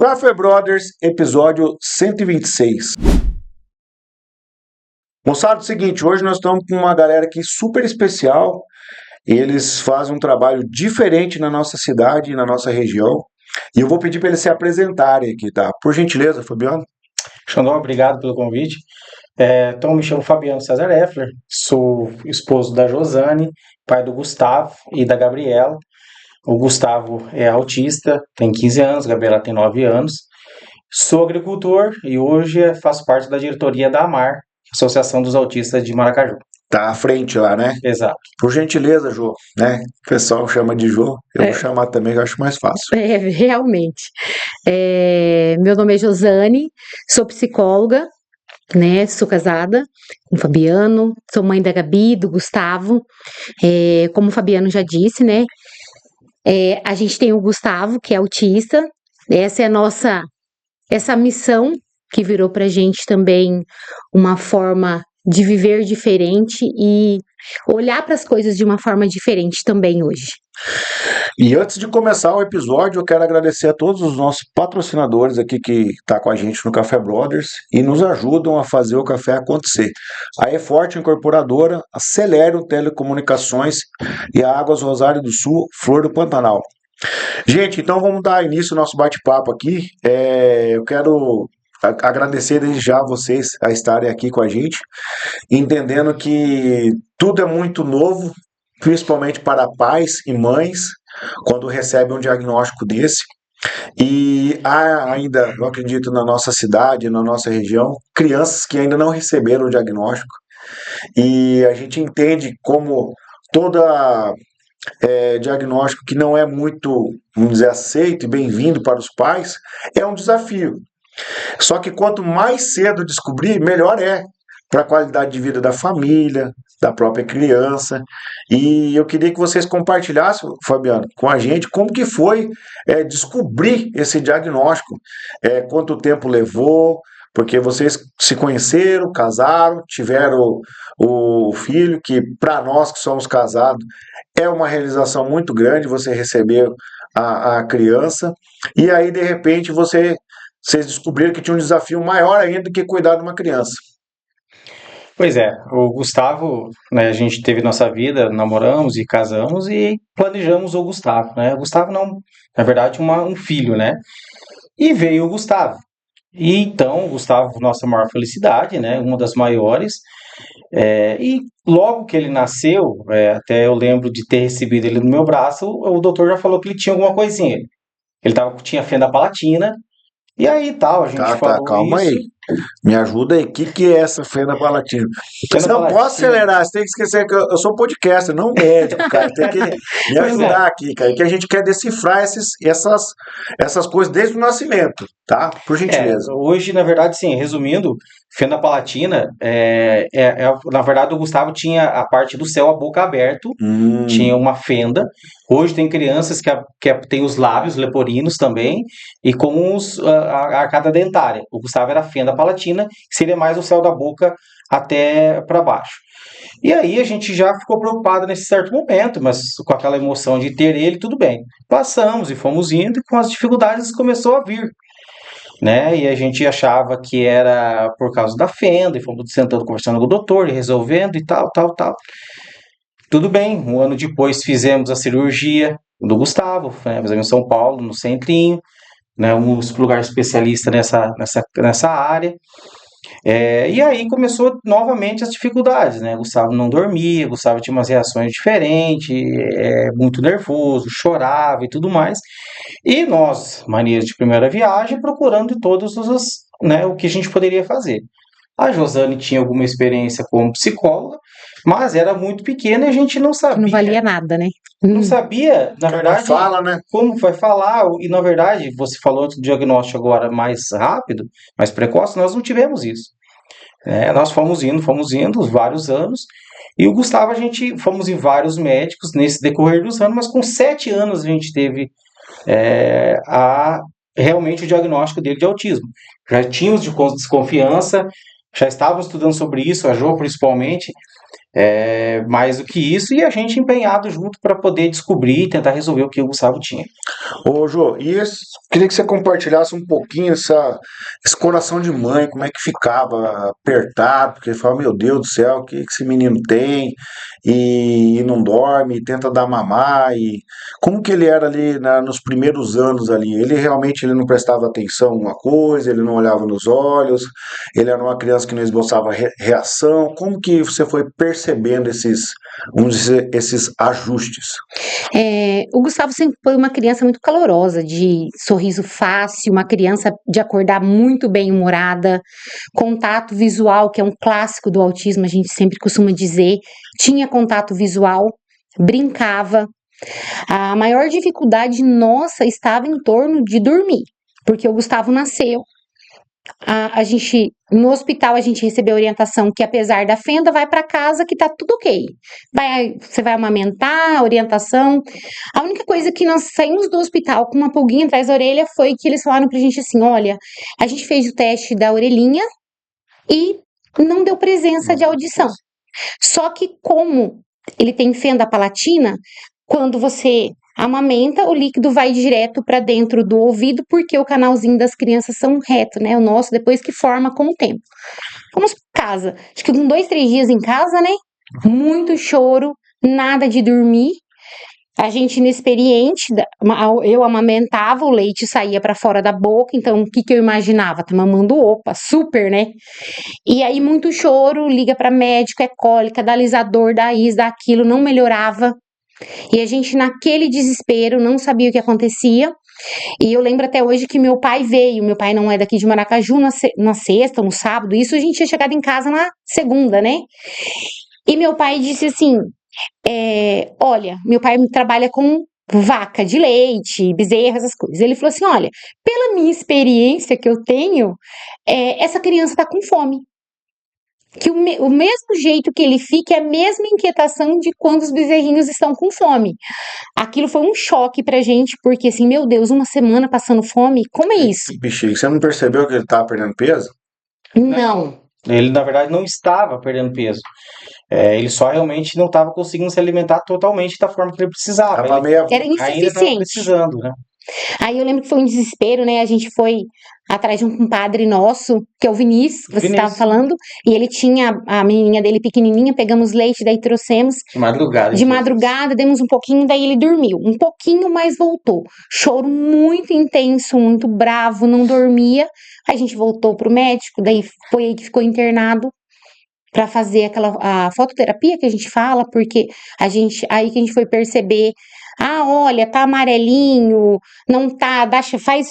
Café Brothers, episódio 126. Moçada, é o seguinte, hoje nós estamos com uma galera aqui super especial. Eles fazem um trabalho diferente na nossa cidade e na nossa região. E eu vou pedir para eles se apresentarem aqui, tá? Por gentileza, Fabiano. Xandó, obrigado pelo convite. Então, me chamo Fabiano César Effler, sou esposo da Josane, pai do Gustavo e da Gabriela. O Gustavo é autista, tem 15 anos, a Gabriela tem 9 anos. Sou agricultor e hoje faço parte da diretoria da AMAR, Associação dos Autistas de Maracaju. Tá à frente lá, né? Exato. Por gentileza, Jô, né? O pessoal chama de Jô, eu vou chamar também, que eu acho mais fácil. Realmente. Meu nome é Josane, sou psicóloga, né? Sou casada com o Fabiano, sou mãe da Gabi, do Gustavo. Como o Fabiano já disse, né? A gente tem o Gustavo, que é autista. Essa é essa missão que virou pra gente também uma forma de viver diferente e olhar para as coisas de uma forma diferente também hoje. E antes de começar o episódio, eu quero agradecer a todos os nossos patrocinadores aqui que estão com a gente no Café Brothers e nos ajudam a fazer o café acontecer. A E-Forte Incorporadora, a Celero Telecomunicações e a Águas Rosário do Sul, Flor do Pantanal. Gente, então vamos dar início ao nosso bate-papo aqui. Eu quero agradecer desde já vocês a estarem aqui com a gente, entendendo que tudo é muito novo, principalmente para pais e mães, quando recebem um diagnóstico desse. E há ainda, eu acredito, na nossa cidade, na nossa região, crianças que ainda não receberam o diagnóstico. E a gente entende como toda diagnóstico que não é muito, vamos dizer, aceito e bem-vindo para os pais, é um desafio. Só que quanto mais cedo descobrir, melhor é para a qualidade de vida da família, da própria criança. E eu queria que vocês compartilhassem, Fabiano, com a gente como que foi descobrir esse diagnóstico, quanto tempo levou, porque vocês se conheceram, casaram, tiveram o filho, que para nós que somos casados é uma realização muito grande você receber a criança, e aí de repente vocês descobriram que tinha um desafio maior ainda do que cuidar de uma criança. Pois é, o Gustavo, né, a gente teve nossa vida, namoramos e casamos e planejamos o Gustavo, né? O Gustavo não, na verdade, um filho, né? E veio o Gustavo. E então, o Gustavo, nossa maior felicidade, né? Uma das maiores. E logo que ele nasceu, até eu lembro de ter recebido ele no meu braço, o doutor já falou que ele tinha alguma coisinha. Tinha fenda palatina, e aí tal, a gente falou Calma isso. aí. Me ajuda aí, o que é essa fenda palatina? Fenda Você não pode palatina. acelerar, você tem que esquecer que eu sou podcaster, não médico, cara. Tem que me ajudar aqui, cara, que a gente quer decifrar essas coisas desde o nascimento, tá? Por gentileza. Hoje, na verdade, sim, resumindo, fenda palatina, na verdade, o Gustavo tinha a parte do céu, a boca aberto, tinha uma fenda. Hoje tem crianças que tem os lábios leporinos também, e com a arcada dentária. O Gustavo era fenda palatina, que seria mais o céu da boca até para baixo. E aí a gente já ficou preocupado nesse certo momento, mas com aquela emoção de ter ele, tudo bem. Passamos e fomos indo, e com as dificuldades começou a vir, né? E a gente achava que era por causa da fenda, e fomos sentando, conversando com o doutor, e resolvendo e tal, tal, tal. Tudo bem, um ano depois fizemos a cirurgia do Gustavo, né? Fizemos em São Paulo, no Centrinho, né? Um lugar especialista nessa área. E aí começou novamente as dificuldades, né? Gustavo não dormia, Gustavo tinha umas reações diferentes, muito nervoso, chorava e tudo mais. E nós, manias de primeira viagem, procurando todos né, o que a gente poderia fazer. A Josane tinha alguma experiência como psicóloga, mas era muito pequena e a gente não sabia. Não valia nada, né? Não sabia, na verdade, fala, né? como vai falar. E, na verdade, você falou do diagnóstico agora mais rápido, mais precoce, nós não tivemos isso. Nós fomos indo vários anos, e o Gustavo, fomos em vários médicos nesse decorrer dos anos, mas com 7 anos a gente teve realmente o diagnóstico dele de autismo. Já tínhamos desconfiança, já estávamos estudando sobre isso, a Jo principalmente, mais do que isso, e a gente empenhado junto para poder descobrir e tentar resolver o que o Gustavo tinha. Ô, Jô, e Queria que você compartilhasse um pouquinho esse coração de mãe, como é que ficava apertado, porque ele fala, meu Deus do céu, o que esse menino tem? E não dorme, e tenta dar mamar, e como que ele era ali nos primeiros anos ali? Ele realmente ele não prestava atenção em uma coisa, ele não olhava nos olhos, ele era uma criança que não esboçava reação. Como que você foi percebendo vamos dizer, esses ajustes? O Gustavo sempre foi uma criança muito calorosa, de sorriso fácil, uma criança de acordar muito bem-humorada, contato visual, que é um clássico do autismo, a gente sempre costuma dizer, tinha contato visual, brincava. A maior dificuldade nossa estava em torno de dormir, porque o Gustavo nasceu. No hospital a gente recebeu orientação que apesar da fenda, vai para casa que tá tudo ok. Você vai amamentar, orientação. A única coisa que nós saímos do hospital com uma pulguinha atrás da orelha foi que eles falaram pra gente assim, olha, a gente fez o teste da orelhinha e não deu presença de audição. Só que como ele tem fenda palatina, quando você amamenta, o líquido vai direto para dentro do ouvido, porque o canalzinho das crianças são reto, né? O nosso, depois que forma com o tempo. Vamos para casa. Acho que com 2, 3 dias em casa, né? Muito choro, nada de dormir. A gente inexperiente, eu amamentava, o leite saía para fora da boca, então o que eu imaginava? Tá mamando, opa, super, né? E aí muito choro, liga para médico, é cólica, dá alisador, dá isso, dá aquilo, não melhorava. E a gente naquele desespero, não sabia o que acontecia. E eu lembro até hoje que meu pai veio, meu pai não é daqui de Maracaju, na sexta, no sábado, isso a gente tinha chegado em casa na segunda, né? E meu pai disse assim, olha, meu pai trabalha com vaca de leite, bezerra, essas coisas. Ele falou assim, olha, pela minha experiência que eu tenho, essa criança tá com fome. Que o mesmo jeito que ele fica é a mesma inquietação de quando os bezerrinhos estão com fome. Aquilo foi um choque pra gente, porque assim, meu Deus, uma semana passando fome, como é isso? Bexiga, você não percebeu que ele estava perdendo peso? Não. Ele, na verdade, não estava perdendo peso. Ele só realmente não estava conseguindo se alimentar totalmente da forma que ele precisava. Tava meio... Era Ainda estava insuficiente. precisando, né? Aí eu lembro que foi um desespero, né? A gente foi atrás de um compadre nosso, que é o Vinícius, que você estava falando, e ele tinha a menininha dele pequenininha, pegamos leite, daí trouxemos. De madrugada. De madrugada, demos um pouquinho, daí ele dormiu. Um pouquinho, mas voltou. Choro muito intenso, muito bravo, não dormia. Aí a gente voltou pro médico, daí foi aí que ficou internado para fazer a fototerapia que a gente fala, porque aí que a gente foi perceber, olha, tá amarelinho, não tá, faz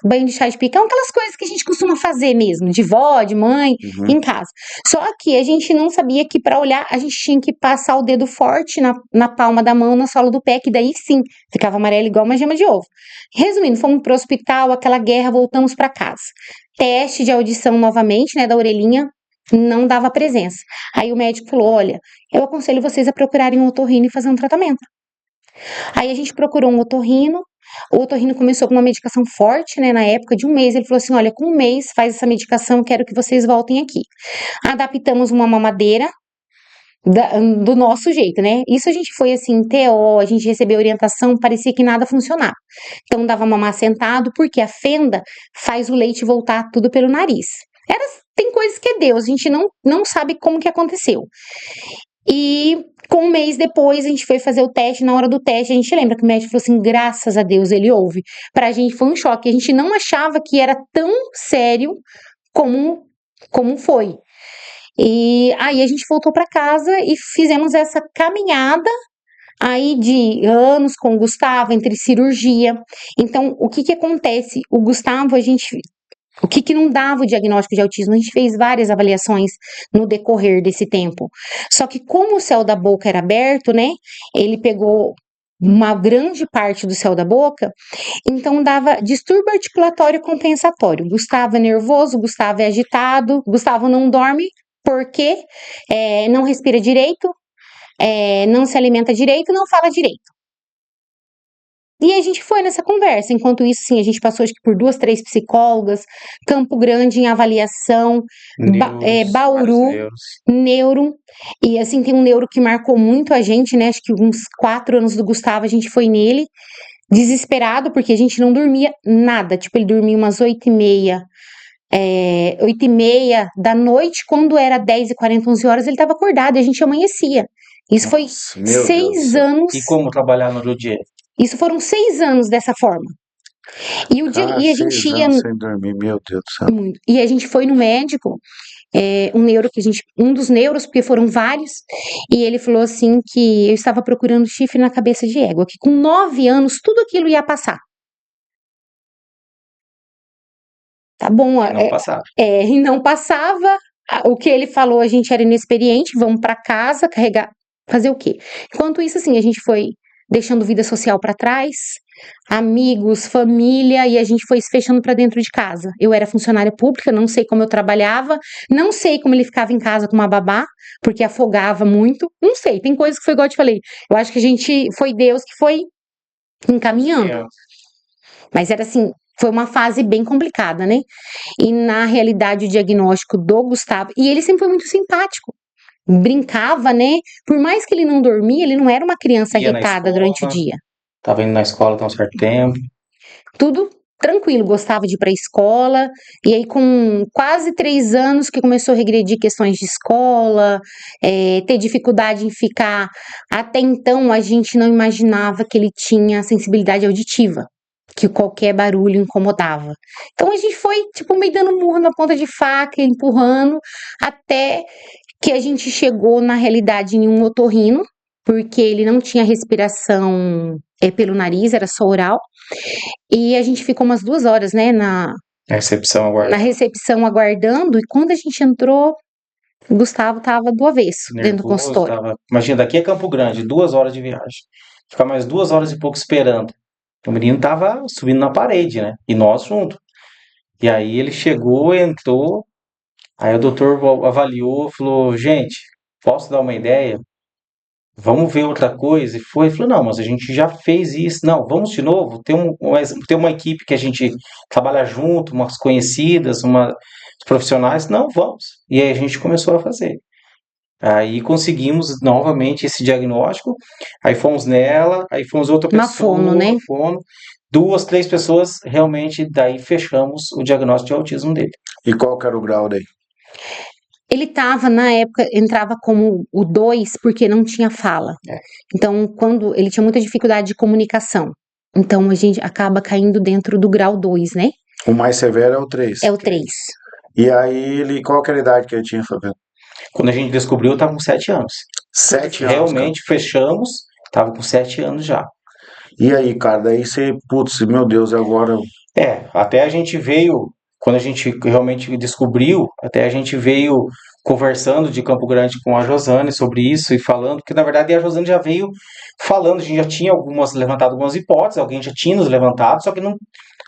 banho de chá de picão, aquelas coisas que a gente costuma fazer mesmo, de vó, de mãe, em casa. Só que a gente não sabia que para olhar, a gente tinha que passar o dedo forte na palma da mão, na sola do pé, que daí sim, ficava amarelo igual uma gema de ovo. Resumindo, fomos pro hospital, aquela guerra, voltamos para casa. Teste de audição novamente, né, da orelhinha, não dava presença. Aí o médico falou, olha, eu aconselho vocês a procurarem um otorrino e fazer um tratamento. Aí a gente procurou um otorrino, o otorrino começou com uma medicação forte, né, na época de 1 mês, ele falou assim, olha, com 1 mês faz essa medicação, quero que vocês voltem aqui. Adaptamos uma mamadeira, do nosso jeito, né? Isso a gente foi assim, TO, a gente recebeu orientação, parecia que nada funcionava. Então dava mamar sentado, porque a fenda faz o leite voltar tudo pelo nariz. Tem coisas que é Deus, a gente não sabe como que aconteceu. E com 1 mês depois, a gente foi fazer o teste, na hora do teste, a gente lembra que o médico falou assim, graças a Deus, ele ouve. Pra gente foi um choque, a gente não achava que era tão sério como foi. E aí a gente voltou para casa e fizemos essa caminhada aí de anos com o Gustavo, entre cirurgia. Então, o que acontece? O Gustavo, o que não dava o diagnóstico de autismo? A gente fez várias avaliações no decorrer desse tempo. Só que como o céu da boca era aberto, né? Ele pegou uma grande parte do céu da boca, então dava distúrbio articulatório compensatório. Gustavo é nervoso, Gustavo é agitado, Gustavo não dorme porque não respira direito, não se alimenta direito, não fala direito. E a gente foi nessa conversa. Enquanto isso, sim, a gente passou acho que por 2, 3 psicólogas, Campo Grande em avaliação, Bauru, neuro. E assim, tem um neuro que marcou muito a gente, né? Acho que uns 4 anos do Gustavo a gente foi nele. desesperado, porque a gente não dormia nada. Tipo, ele dormia umas 8h30, 8h30 da noite, quando era 10h40, 11 horas, ele estava acordado e a gente amanhecia. Isso foi Nossa, meu Deus do 6 céu. anos. E como trabalhar no dia? Isso foram 6 anos dessa forma. E a 6 gente ia anos sem dormir, meu Deus do céu. muito. E a gente foi no médico, um dos neuros, porque foram vários, e ele falou assim que eu estava procurando chifre na cabeça de égua, que com 9 anos tudo aquilo ia passar. Tá bom, Não passava. e não passava. O que ele falou, a gente era inexperiente, vamos para casa carregar, fazer o quê? Enquanto isso, assim, a gente foi deixando vida social para trás, amigos, família, e a gente foi se fechando para dentro de casa. Eu era funcionária pública, não sei como eu trabalhava, não sei como ele ficava em casa com uma babá, porque afogava muito, não sei, tem coisas que foi igual eu te falei. Eu acho que foi Deus que foi encaminhando. Mas era assim, foi uma fase bem complicada, né? E na realidade o diagnóstico do Gustavo, e ele sempre foi muito simpático. Brincava, né? Por mais que ele não dormia, ele não era uma criança Ia na irritada durante o escola. dia. Tava indo na escola há um certo tempo. Tudo tranquilo, gostava de ir para a escola. E aí, com quase 3 anos, que começou a regredir questões de escola, ter dificuldade em ficar. Até então, a gente não imaginava que ele tinha sensibilidade auditiva, que qualquer barulho incomodava. Então, a gente foi, tipo, meio dando murro na ponta de faca, empurrando, até que a gente chegou, na realidade, em um otorrino, porque ele não tinha respiração pelo nariz, era só oral. E a gente ficou umas 2 horas, né, Na recepção agora. na recepção aguardando. E quando a gente entrou, o Gustavo tava do avesso, dentro do Nervoso, consultório. Imagina, daqui a Campo Grande, 2 horas de viagem. Ficar mais 2 horas e pouco esperando. O menino tava subindo na parede, né? E nós junto. E aí ele chegou, entrou. Aí o doutor avaliou, falou: gente, posso dar uma ideia? Vamos ver outra coisa? E foi, falou: não, mas a gente já fez isso. Não, vamos de novo. Tem uma equipe que a gente trabalha junto, umas conhecidas, umas profissionais. Não, vamos. E aí a gente começou a fazer. Aí conseguimos novamente esse diagnóstico. Aí fomos nela, aí fomos outra Uma pessoa, fono, né? fono. 2, 3 pessoas, realmente, daí fechamos o diagnóstico de autismo dele. E qual que era o grau daí? Ele tava, na época, entrava como o 2, porque não tinha fala. É. Então, quando ele tinha muita dificuldade de comunicação. Então, a gente acaba caindo dentro do grau 2, né? O mais severo é o 3. É o 3. E aí, qual que era a idade que ele tinha, Fabiano? Quando a gente descobriu, eu estava com 7 anos. 7 anos, Realmente fechamos, estava com 7 anos já. E aí, cara, daí você, putz, meu Deus, agora. Até a gente veio, quando a gente realmente descobriu, até a gente veio conversando de Campo Grande com a Josane sobre isso e falando, que na verdade a Josane já veio falando, a gente já tinha levantado algumas hipóteses, alguém já tinha nos levantado, só que não,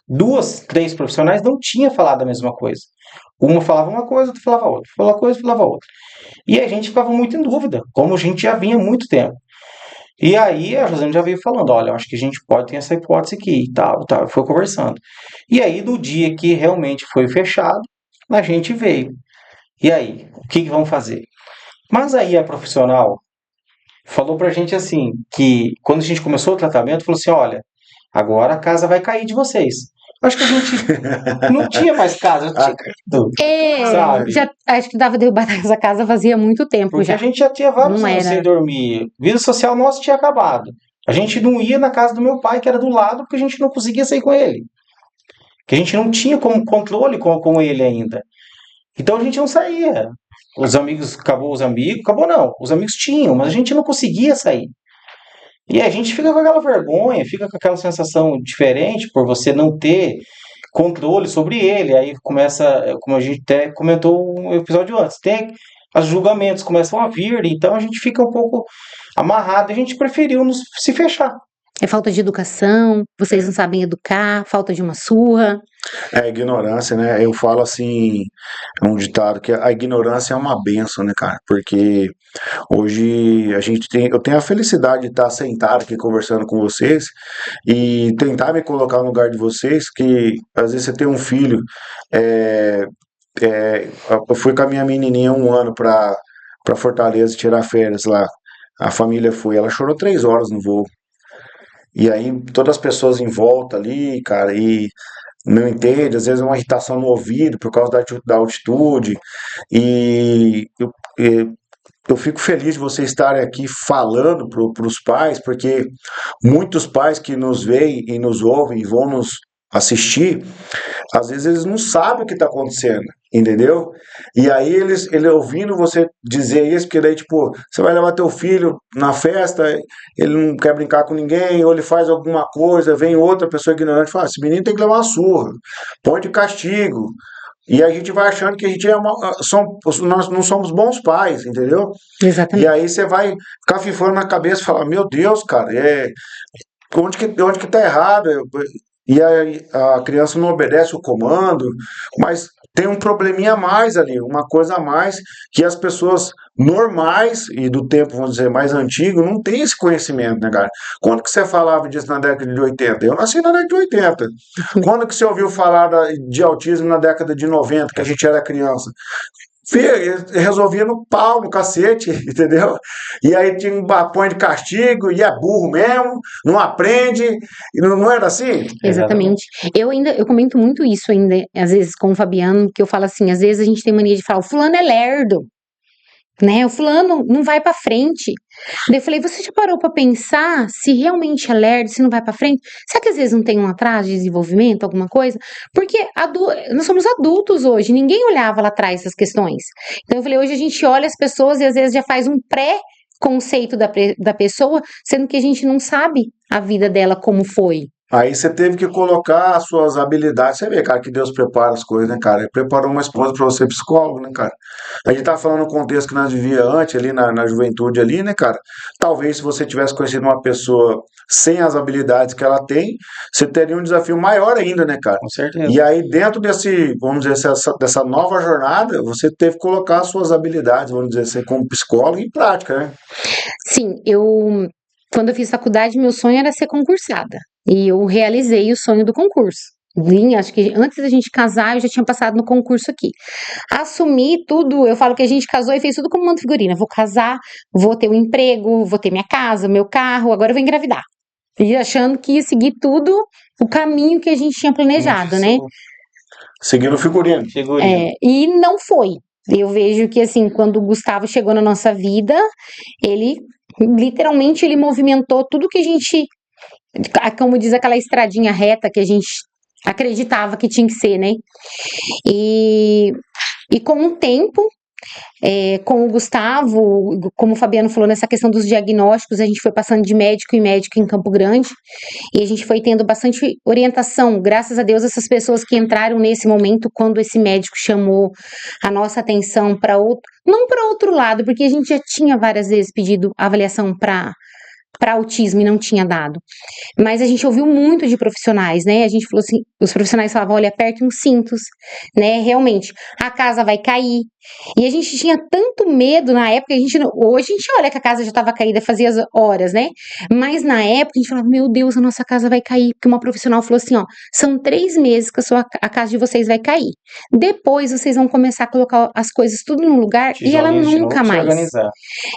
2, 3 profissionais não tinha falado a mesma coisa. Uma falava uma coisa, outra falava outra, falava uma coisa, falava outra. E a gente ficava muito em dúvida, como a gente já vinha há muito tempo. E aí a Josane já veio falando: olha, eu acho que a gente pode ter essa hipótese aqui e tal, tal. Foi conversando. E aí, do dia que realmente foi fechado, a gente veio. E aí, o que vamos fazer? Mas aí a profissional falou pra gente assim, que quando a gente começou o tratamento, falou assim: olha, agora a casa vai cair de vocês. Acho que a gente não tinha mais casa, eu tinha caído, sabe? Já, acho que dava derrubar essa casa fazia muito tempo Porque já. a gente já tinha vários Não anos era. sem dormir. Vida social nossa tinha acabado. A gente não ia na casa do meu pai, que era do lado, porque a gente não conseguia sair com ele. Que a gente não tinha como controle com ele ainda. Então a gente não saía. Os amigos, acabou não. Os amigos tinham, mas a gente não conseguia sair. E a gente fica com aquela vergonha, fica com aquela sensação diferente por você não ter controle sobre ele. Aí começa, como a gente até comentou um episódio antes, tem os julgamentos começam a vir, então a gente fica um pouco amarrado, e a gente preferiu se fechar. É falta de educação, vocês não sabem educar, falta de uma surra. É ignorância, né? Eu falo assim, é um ditado que a ignorância é uma benção, né, cara? Porque hoje eu tenho a felicidade de estar sentado aqui conversando com vocês e tentar me colocar no lugar de vocês, que às vezes você tem um filho, é, eu fui com a minha menininha 1 ano para Fortaleza tirar férias lá. A família foi, ela chorou 3 horas no voo. e aí todas as pessoas em volta ali, cara, e não entende, às vezes é uma irritação no ouvido por causa da altitude, e eu fico feliz de vocês estarem aqui falando para os pais, porque muitos pais que nos veem e nos ouvem e vão nos assistir, às vezes eles não sabem o que está acontecendo, entendeu? E aí ele ouvindo você dizer isso, porque daí, tipo, você vai levar teu filho na festa, ele não quer brincar com ninguém, ou ele faz alguma coisa, vem outra pessoa ignorante e fala, esse menino tem que levar uma surra, põe de castigo. E a gente vai achando que a gente nós não somos bons pais, entendeu? E Exatamente. aí você vai ficar fifando na cabeça e falar, meu Deus, cara, onde que tá errado? E aí a criança não obedece o comando, mas tem um probleminha a mais ali, uma coisa a mais que as pessoas normais e do tempo, vamos dizer, mais antigo, não tem esse conhecimento, né, cara? Quando que você falava disso na década de 80? Eu nasci na década de 80. Quando que você ouviu falar de autismo na década de 90, que a gente era criança? Resolvia no pau, no cacete, entendeu? E aí tinha um põe de castigo, e é burro mesmo, não aprende, e não era assim? Exatamente. Eu comento muito isso ainda, às vezes, com o Fabiano, que eu falo assim, às vezes a gente tem mania de falar, o fulano é lerdo, né? O fulano não vai pra frente. Daí eu falei, você já parou pra pensar se realmente é lerdo, se não vai pra frente? Será que às vezes não tem um atraso de desenvolvimento, alguma coisa? Porque nós somos adultos hoje, ninguém olhava lá atrás essas questões. Então eu falei, hoje a gente olha as pessoas e às vezes já faz um pré-conceito da pessoa, sendo que a gente não sabe a vida dela como foi. Aí você teve que colocar as suas habilidades. Você vê, cara, que Deus prepara as coisas, né, cara? Ele preparou uma esposa para você psicólogo, né, cara? A gente tá falando no contexto que nós vivia antes, ali na juventude ali, né, cara? Talvez se você tivesse conhecido uma pessoa sem as habilidades que ela tem, você teria um desafio maior ainda, né, cara? Com certeza. E aí, dentro vamos dizer, dessa nova jornada, você teve que colocar as suas habilidades, vamos dizer assim, como psicólogo em prática, né? Sim, quando eu fiz faculdade, meu sonho era ser concursada. E eu realizei o sonho do concurso. Acho que antes da gente casar, eu já tinha passado no concurso aqui. Assumi tudo, eu falo que a gente casou e fez tudo como manda figurina. Vou casar, vou ter um emprego, vou ter minha casa, meu carro, agora eu vou engravidar. E achando que ia seguir tudo o caminho que a gente tinha planejado, né? Seguindo o figurino. E não foi. Eu vejo que, assim, quando o Gustavo chegou na nossa vida, ele, literalmente, ele movimentou tudo que a gente, como diz aquela estradinha reta que a gente acreditava que tinha que ser, né? E com o tempo, com o Gustavo, como o Fabiano falou, nessa questão dos diagnósticos, a gente foi passando de médico em médico em Campo Grande, e a gente foi tendo bastante orientação, graças a Deus, essas pessoas que entraram nesse momento, quando esse médico chamou a nossa atenção para não para outro lado, porque a gente já tinha várias vezes pedido avaliação para autismo e não tinha dado. Mas a gente ouviu muito de profissionais, né? A gente falou assim, os profissionais falavam, olha, aperte uns cintos, né? Realmente, a casa vai cair. E a gente tinha tanto medo na época, hoje a gente olha que a casa já estava caída fazia horas, né? Mas na época a gente falava, meu Deus, a nossa casa vai cair. Porque uma profissional falou assim, ó, são 3 meses que a casa de vocês vai cair. Depois vocês vão começar a colocar as coisas tudo no lugar e ela nunca mais.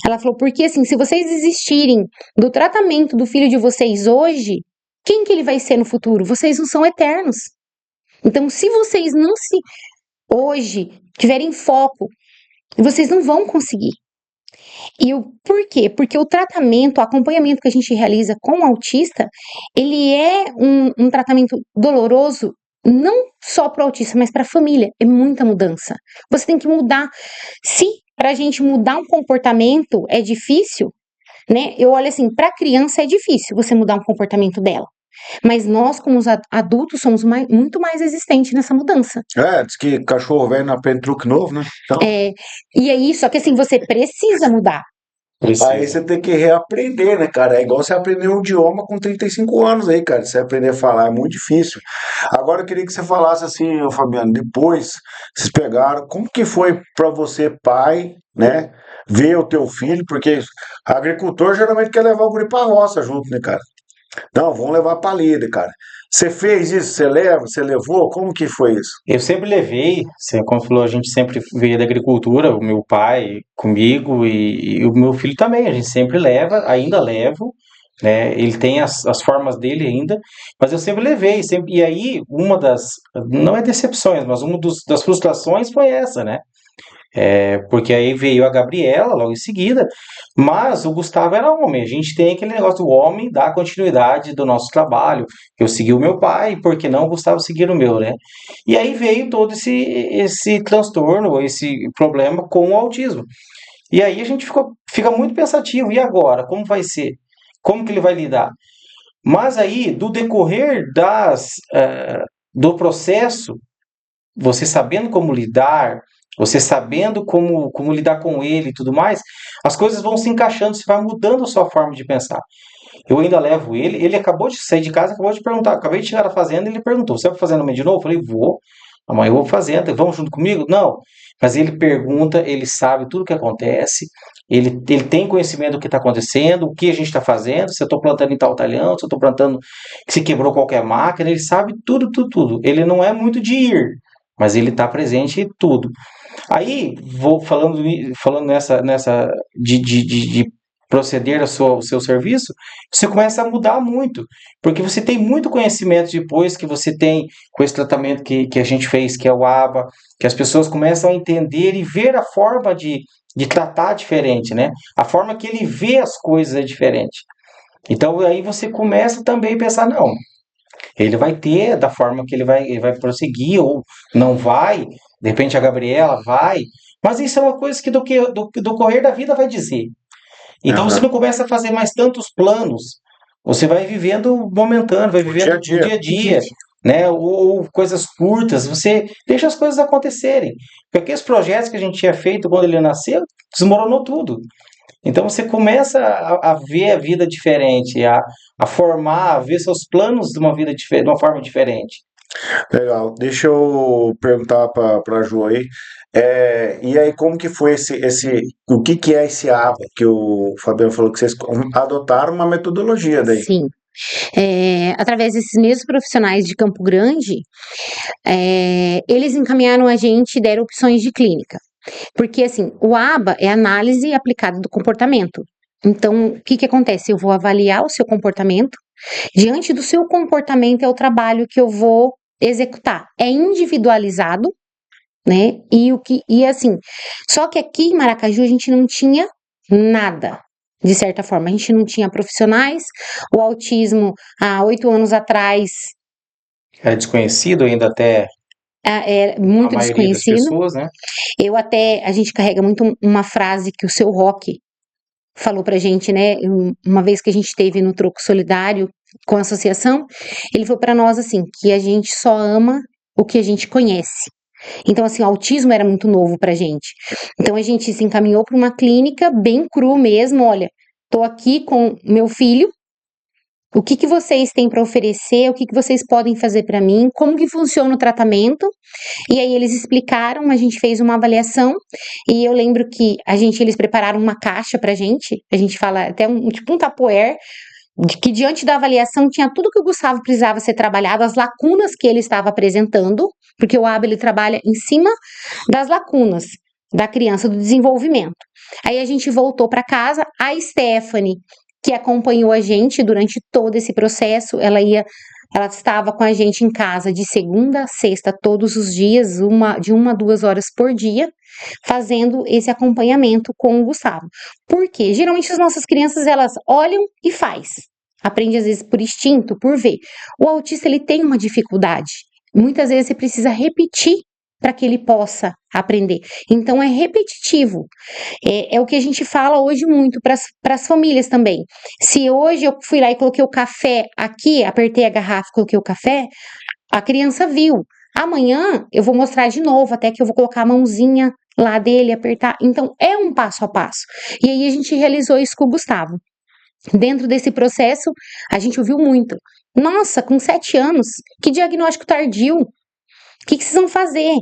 Ela falou, porque assim, se vocês desistirem do tratamento do filho de vocês hoje, quem que ele vai ser no futuro? Vocês não são eternos. Então, se vocês não hoje tiverem foco, vocês não vão conseguir. Por quê? Porque o tratamento, o acompanhamento que a gente realiza com o autista, ele é um tratamento doloroso, não só para o autista, mas para a família. É muita mudança. Você tem que mudar. Se para a gente mudar um comportamento é difícil, né? Eu olho assim, para a criança é difícil você mudar um comportamento dela. Mas nós, como os adultos, somos muito mais resistentes nessa mudança. Diz que cachorro velho não aprende truque novo, né? Então... E aí, só que assim, você precisa mudar. Aí você tem que reaprender, né, cara? É igual você aprender um idioma com 35 anos aí, cara. Você aprender a falar é muito difícil. Agora eu queria que você falasse assim, ô Fabiano, depois vocês pegaram, como que foi pra você, pai, né, ver o teu filho? Porque agricultor geralmente quer levar o guri pra roça junto, né, cara? Não, vamos levar pra lida, cara. Você fez isso? Você levou? Como que foi isso? Eu sempre levei, como falou, a gente sempre veio da agricultura, o meu pai comigo e o meu filho também, a gente sempre leva, ainda levo, né? Ele tem as formas dele ainda, mas eu sempre levei, sempre, e aí uma das, não é decepções, mas uma das frustrações foi essa, né? Porque aí veio a Gabriela logo em seguida, mas o Gustavo era homem. A gente tem aquele negócio do homem dar continuidade do nosso trabalho. Eu segui o meu pai, por que não o Gustavo seguir o meu, né? E aí veio todo esse transtorno, esse problema com o autismo. E aí a gente fica muito pensativo. E agora? Como vai ser? Como que ele vai lidar? Mas aí, do decorrer do processo, você sabendo como lidar, você sabendo como lidar com ele e tudo mais, as coisas vão se encaixando, você vai mudando a sua forma de pensar. Eu ainda levo ele acabou de sair de casa, acabou de perguntar, acabei de chegar da fazenda, ele perguntou, você vai fazendo amanhã de novo? Eu falei, vou, amanhã eu vou fazendo, vamos junto comigo? Não, mas ele pergunta, ele sabe tudo o que acontece, ele tem conhecimento do que está acontecendo, o que a gente está fazendo, se eu estou plantando em tal talhão, se eu estou plantando, se quebrou qualquer máquina, ele sabe tudo, tudo, tudo. Ele não é muito de ir, mas ele está presente em tudo. Aí, vou falando nessa de proceder ao seu serviço, você começa a mudar muito, porque você tem muito conhecimento depois que você tem com esse tratamento que a gente fez, que é o ABA, que as pessoas começam a entender e ver a forma de tratar diferente, né? A forma que ele vê as coisas é diferente. Então, aí você começa também a pensar, não, ele vai ter da forma que ele vai prosseguir ou não vai, de repente a Gabriela vai, mas isso é uma coisa que do correr da vida vai dizer. Então você Aham. não começa a fazer mais tantos planos, você vai vivendo momentâneo, vai O dia vivendo a o dia. dia a dia, né? Ou coisas curtas, você deixa as coisas acontecerem. Porque aqueles projetos que a gente tinha feito quando ele nasceu, desmoronou tudo. Então você começa a ver a vida diferente, a formar, a ver seus planos de uma vida diferente, de uma forma diferente. Legal. Deixa eu perguntar para a Ju aí. E aí, como que foi o que que é esse ABA que o Fabiano falou que vocês adotaram uma metodologia daí? Sim. Através desses mesmos profissionais de Campo Grande, eles encaminharam a gente e deram opções de clínica. Porque, assim, o ABA é análise aplicada do comportamento. Então, o que que acontece? Eu vou avaliar o seu comportamento. Diante do seu comportamento é o trabalho que eu vou executar. É individualizado, né? E assim, só que aqui em Maracaju a gente não tinha nada. De certa forma, a gente não tinha profissionais. O autismo, há 8 anos atrás, É desconhecido ainda até é a muito maioria das desconhecido. pessoas, né? A gente carrega muito uma frase que o seu Rock falou pra gente, né? Uma vez que a gente esteve no Troco Solidário com a associação, ele falou pra nós assim, que a gente só ama o que a gente conhece. Então, assim, o autismo era muito novo pra gente. Então, a gente se encaminhou para uma clínica bem cru mesmo. Olha, tô aqui com meu filho. O que que vocês têm para oferecer? O que que vocês podem fazer para mim? Como que funciona o tratamento? E aí eles explicaram, a gente fez uma avaliação e eu lembro que eles prepararam uma caixa pra gente. A gente fala até tipo um Tupperware, que diante da avaliação tinha tudo que o Gustavo precisava ser trabalhado, as lacunas que ele estava apresentando, porque o ABA ele trabalha em cima das lacunas da criança, do desenvolvimento. Aí a gente voltou para casa, a Stephanie, que acompanhou a gente durante todo esse processo, ela estava com a gente em casa de segunda a sexta, todos os dias, de 1 a 2 horas por dia, fazendo esse acompanhamento com o Gustavo. Por quê? Geralmente as nossas crianças, elas olham e faz. Aprende às vezes por instinto, por ver. O autista, ele tem uma dificuldade. Muitas vezes você precisa repetir para que ele possa aprender. Então é repetitivo. É o que a gente fala hoje muito para as famílias também. Se hoje eu fui lá e coloquei o café aqui, apertei a garrafa e coloquei o café, a criança viu. Amanhã eu vou mostrar de novo, até que eu vou colocar a mãozinha lá dele, apertar. Então é um passo a passo. E aí a gente realizou isso com o Gustavo. Dentro desse processo, a gente ouviu muito. Nossa, com 7 anos, que diagnóstico tardio. O que vocês vão fazer?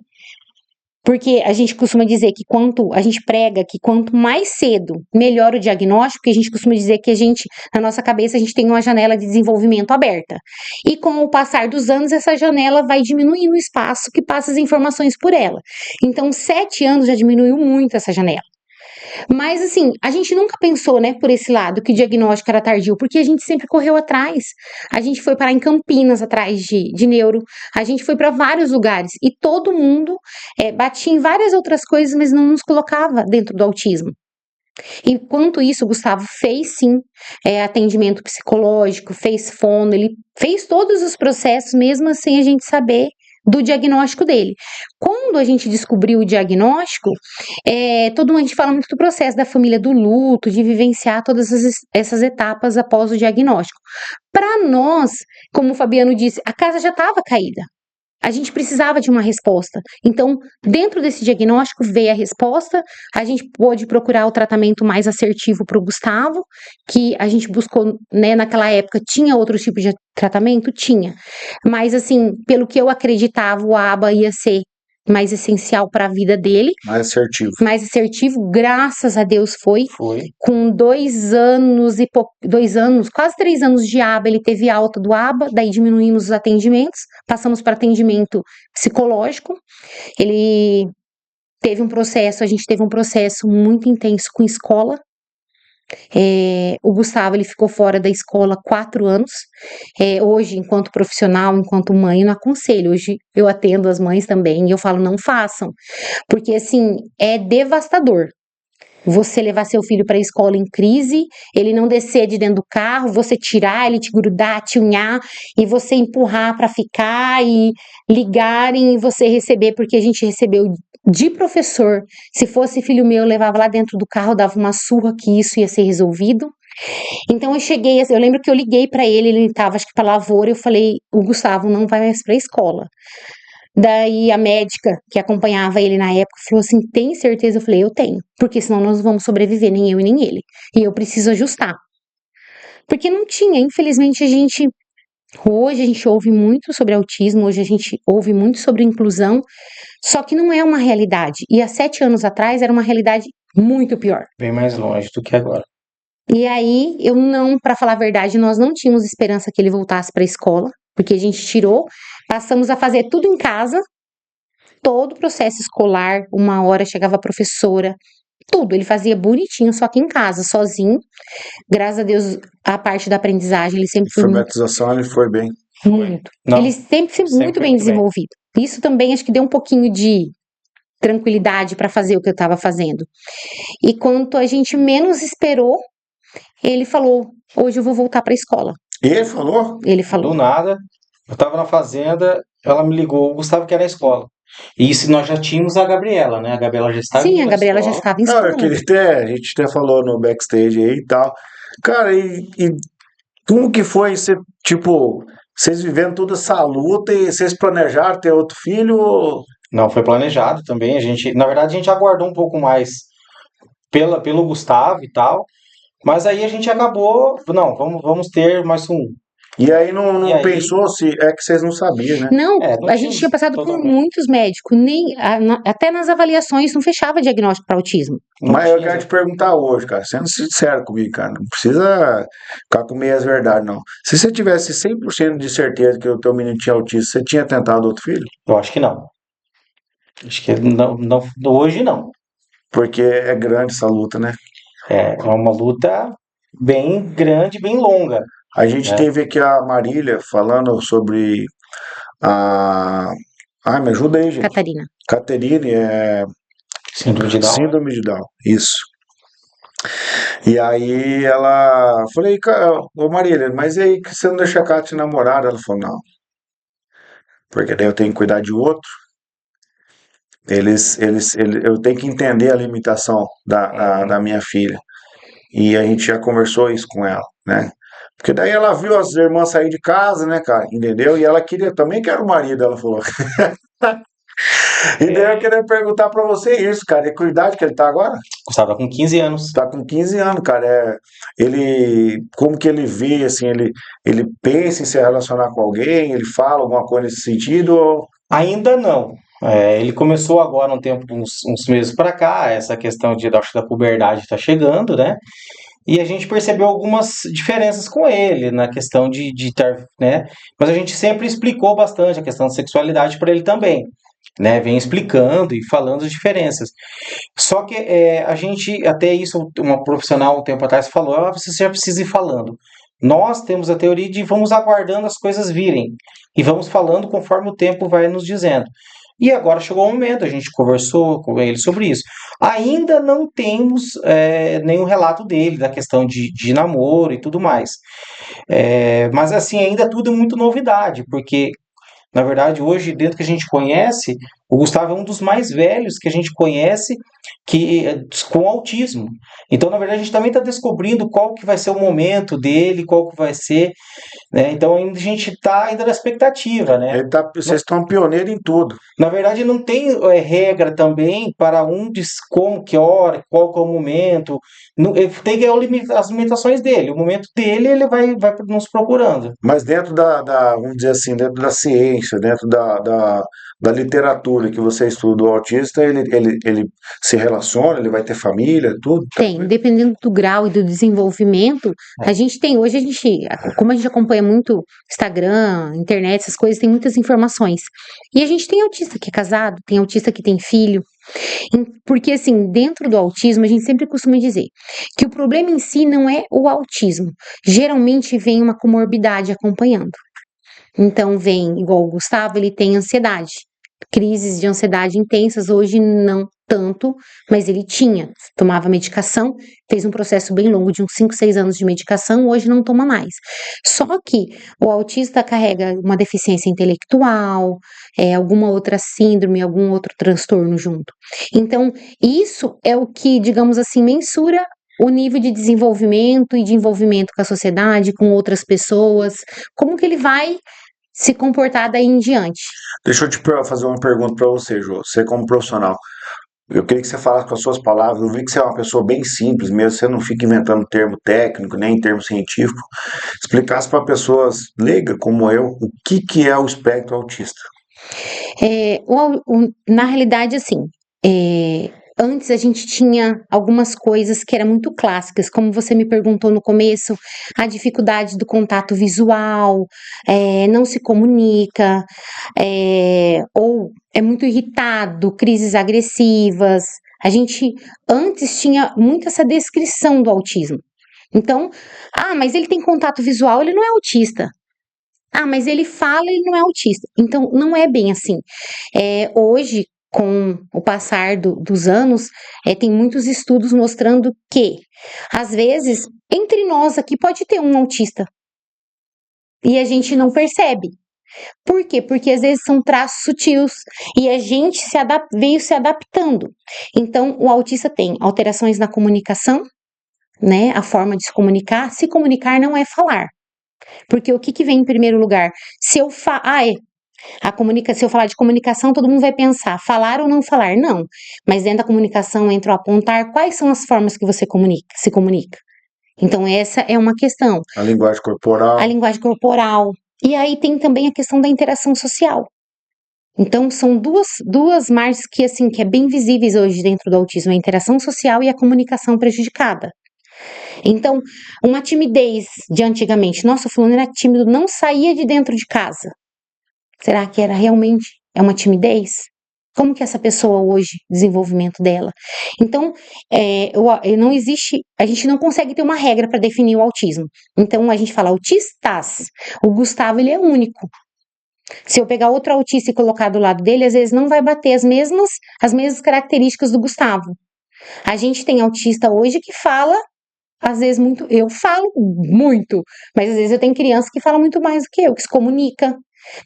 Porque a gente costuma dizer que a gente prega que quanto mais cedo, melhor o diagnóstico, porque a gente costuma dizer que na nossa cabeça, a gente tem uma janela de desenvolvimento aberta. E com o passar dos anos, essa janela vai diminuindo o espaço que passa as informações por ela. Então, 7 anos já diminuiu muito essa janela. Mas, assim, a gente nunca pensou, né, por esse lado, que o diagnóstico era tardio, porque a gente sempre correu atrás. A gente foi parar em Campinas atrás de neuro, a gente foi para vários lugares e todo mundo batia em várias outras coisas, mas não nos colocava dentro do autismo. Enquanto isso, o Gustavo fez sim atendimento psicológico, fez fono, ele fez todos os processos, mesmo sem a gente saber do diagnóstico dele. Quando a gente descobriu o diagnóstico, todo mundo, a gente fala muito do processo da família do luto, de vivenciar todas essas etapas após o diagnóstico. Para nós, como o Fabiano disse, a casa já estava caída. A gente precisava de uma resposta. Então, dentro desse diagnóstico veio a resposta, a gente pôde procurar o tratamento mais assertivo para o Gustavo, que a gente buscou, né, naquela época, tinha outros tipos de tratamento? Tinha. Mas, assim, pelo que eu acreditava, o ABA ia ser mais essencial para a vida dele. Mais assertivo. Mais assertivo, graças a Deus foi. Foi. Com 2 anos, quase 3 anos de ABA, ele teve alta do ABA, daí diminuímos os atendimentos, passamos para atendimento psicológico. Ele teve um processo, a gente teve um processo muito intenso com escola. O Gustavo, ele ficou fora da escola 4 anos. Hoje, enquanto profissional, enquanto mãe, eu não aconselho. Hoje eu atendo as mães também e eu falo, não façam. Porque, assim, é devastador. Você levar seu filho para a escola em crise, ele não descer de dentro do carro, você tirar, ele te grudar, te unhar, e você empurrar para ficar, e ligarem e você receber, porque a gente recebeu de professor. Se fosse filho meu, eu levava lá dentro do carro, dava uma surra que isso ia ser resolvido. Então eu lembro que eu liguei para ele estava acho que para lavoura, eu falei, o Gustavo não vai mais para a escola. Daí a médica que acompanhava ele na época falou assim, tem certeza? Eu falei, eu tenho, porque senão nós não vamos sobreviver, nem eu e nem ele. E eu preciso ajustar. Porque não tinha, infelizmente hoje a gente ouve muito sobre autismo, hoje a gente ouve muito sobre inclusão, só que não é uma realidade. E há 7 anos atrás era uma realidade muito pior. Bem mais longe do que agora. E aí, para falar a verdade, nós não tínhamos esperança que ele voltasse para a escola, porque a gente tirou, passamos a fazer tudo em casa, todo o processo escolar, uma hora chegava a professora, tudo, ele fazia bonitinho, só que em casa, sozinho. Graças a Deus, a parte da aprendizagem, ele sempre foi Alfabetização, ele foi bem. muito. Não, Ele sempre foi muito bem desenvolvido. Isso também acho que deu um pouquinho de tranquilidade para fazer o que eu estava fazendo. E quanto a gente menos esperou, ele falou, hoje eu vou voltar para a escola. Ele falou? Ele falou. Do nada, eu tava na fazenda, ela me ligou, o Gustavo quer ir na escola. E isso nós já tínhamos a Gabriela, né? A Gabriela já estava Sim, indo a na Gabriela já escola. estava em Não, escola. a gente até falou no backstage aí e tal. Cara, e como que foi você, tipo, vocês vivendo toda essa luta e vocês planejaram ter outro filho? Não, foi planejado também. Na verdade, a gente aguardou um pouco mais pelo Gustavo e tal. Mas aí a gente acabou, não, vamos ter mais um. E aí não E aí- pensou se é que vocês não sabiam, né? Não, não a gente tinha passado por totalmente. muitos médicos, até nas avaliações não fechava diagnóstico para autismo. Não Mas eu tinha, quero te perguntar hoje, cara, sendo sincero comigo, cara, não precisa ficar com meias verdades, não. Se você tivesse 100% de certeza que o teu menino tinha autismo, você tinha tentado outro filho? Eu acho que não. Acho que não, hoje não. Porque é grande essa luta, né? É uma luta bem grande, bem longa. A gente teve aqui a Marília falando sobre a... Ai, me ajuda aí, gente. Catarina. Caterine, Síndrome de Down. síndrome de Down, isso. E aí ela... Falei, ô Marília, mas e aí que você não deixa a Cátia namorar? Ela falou, não. Porque daí eu tenho que cuidar de outro. Eu tenho que entender a limitação da minha filha. E a gente já conversou isso com ela, né? Porque daí ela viu as irmãs sair de casa, né, cara? Entendeu? E ela também quer o marido, ela falou. E daí eu queria perguntar pra você isso, cara. E com a idade que ele tá agora? Gustavo tá com 15 anos. Tá com 15 anos, cara. Como que ele vê, assim, ele pensa em se relacionar com alguém, ele fala alguma coisa nesse sentido? Ainda não. Ele começou agora uns meses para cá, essa questão acho que da puberdade está chegando, né? E a gente percebeu algumas diferenças com ele na questão de estar, né? Mas a gente sempre explicou bastante a questão de sexualidade para ele também. né? Vem explicando e falando as diferenças. Só que a gente, até isso, uma profissional um tempo atrás falou, você já precisa ir falando. Nós temos a teoria de vamos aguardando as coisas virem e vamos falando conforme o tempo vai nos dizendo. E agora chegou o momento, a gente conversou com ele sobre isso. Ainda não temos nenhum relato dele, da questão de namoro e tudo mais. Mas assim, ainda tudo é muito novidade, porque na verdade, hoje, dentro que a gente conhece, o Gustavo é um dos mais velhos que a gente conhece com autismo. Então, na verdade, a gente também está descobrindo qual que vai ser o momento dele, qual que vai ser, né? Então, a gente está ainda na expectativa, né? Vocês estão pioneiros em tudo. Na verdade, não tem regra também para como, que hora, qual que é o momento. Tem que as limitações dele. O momento dele, ele vai nos procurando. Mas dentro vamos dizer assim, dentro da ciência, dentro da literatura que você estuda, o autista, ele se relaciona, ele vai ter família, tudo? Tem, dependendo do grau e do desenvolvimento, hoje a gente, como a gente acompanha muito Instagram, internet, essas coisas, tem muitas informações. E a gente tem autista que é casado, tem autista que tem filho. Porque, assim, dentro do autismo, a gente sempre costuma dizer que o problema em si não é o autismo. Geralmente vem uma comorbidade acompanhando. Então, vem, igual o Gustavo, ele tem ansiedade. Crises de ansiedade intensas, hoje não tanto, mas ele tomava medicação, fez um processo bem longo de uns 5, 6 anos de medicação, hoje não toma mais. Só que o autista carrega uma deficiência intelectual, alguma outra síndrome, algum outro transtorno junto. Então, isso é o que, digamos assim, mensura o nível de desenvolvimento e de envolvimento com a sociedade, com outras pessoas, como que ele vai se comportar daí em diante. Deixa eu te fazer uma pergunta para você, Jô. Você como profissional, eu queria que você falasse com as suas palavras. Eu vi que você é uma pessoa bem simples mesmo, você não fica inventando termo técnico, nem termo científico. Explicasse para pessoas leigas como eu o que é o espectro autista. Na realidade, assim, antes a gente tinha algumas coisas que eram muito clássicas, como você me perguntou no começo, a dificuldade do contato visual, não se comunica, ou é muito irritado, crises agressivas. A gente antes tinha muito essa descrição do autismo. Então, mas ele tem contato visual, ele não é autista. Mas ele fala, ele não é autista. Então, não é bem assim. Hoje, com o passar dos anos, tem muitos estudos mostrando que, às vezes, entre nós aqui pode ter um autista. E a gente não percebe. Por quê? Porque às vezes são traços sutis e a gente veio se adaptando. Então, o autista tem alterações na comunicação, né? A forma de se comunicar. Se comunicar não é falar. Porque o que vem em primeiro lugar? Se eu se eu falar de comunicação, todo mundo vai pensar, falar ou não falar? Não. Mas dentro da comunicação entra o apontar quais são as formas que você se comunica. Então, essa é uma questão. A linguagem corporal. A linguagem corporal. E aí tem também a questão da interação social. Então, são duas margens que, assim, que é bem visíveis hoje dentro do autismo, a interação social e a comunicação prejudicada. Então, uma timidez de antigamente, nossa, o fulano era tímido, não saía de dentro de casa. Será que era realmente uma timidez? Como que essa pessoa hoje, desenvolvimento dela? Então, não existe, a gente não consegue ter uma regra para definir o autismo. Então, a gente fala autistas. O Gustavo, ele é único. Se eu pegar outro autista e colocar do lado dele, às vezes não vai bater as mesmas características do Gustavo. A gente tem autista hoje que fala, às vezes muito, eu falo muito, mas às vezes eu tenho criança que fala muito mais do que eu, que se comunica,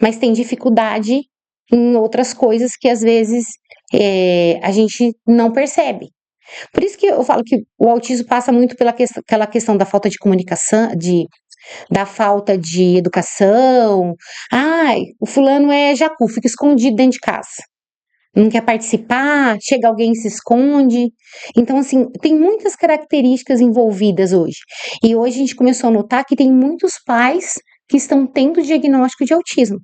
mas tem dificuldade em outras coisas que às vezes a gente não percebe. Por isso que eu falo que o autismo passa muito pela questão da falta de comunicação, da falta de educação. O fulano é jacu, fica escondido dentro de casa. Não quer participar, chega alguém e se esconde. Então, assim, tem muitas características envolvidas hoje. E hoje a gente começou a notar que tem muitos pais que estão tendo diagnóstico de autismo,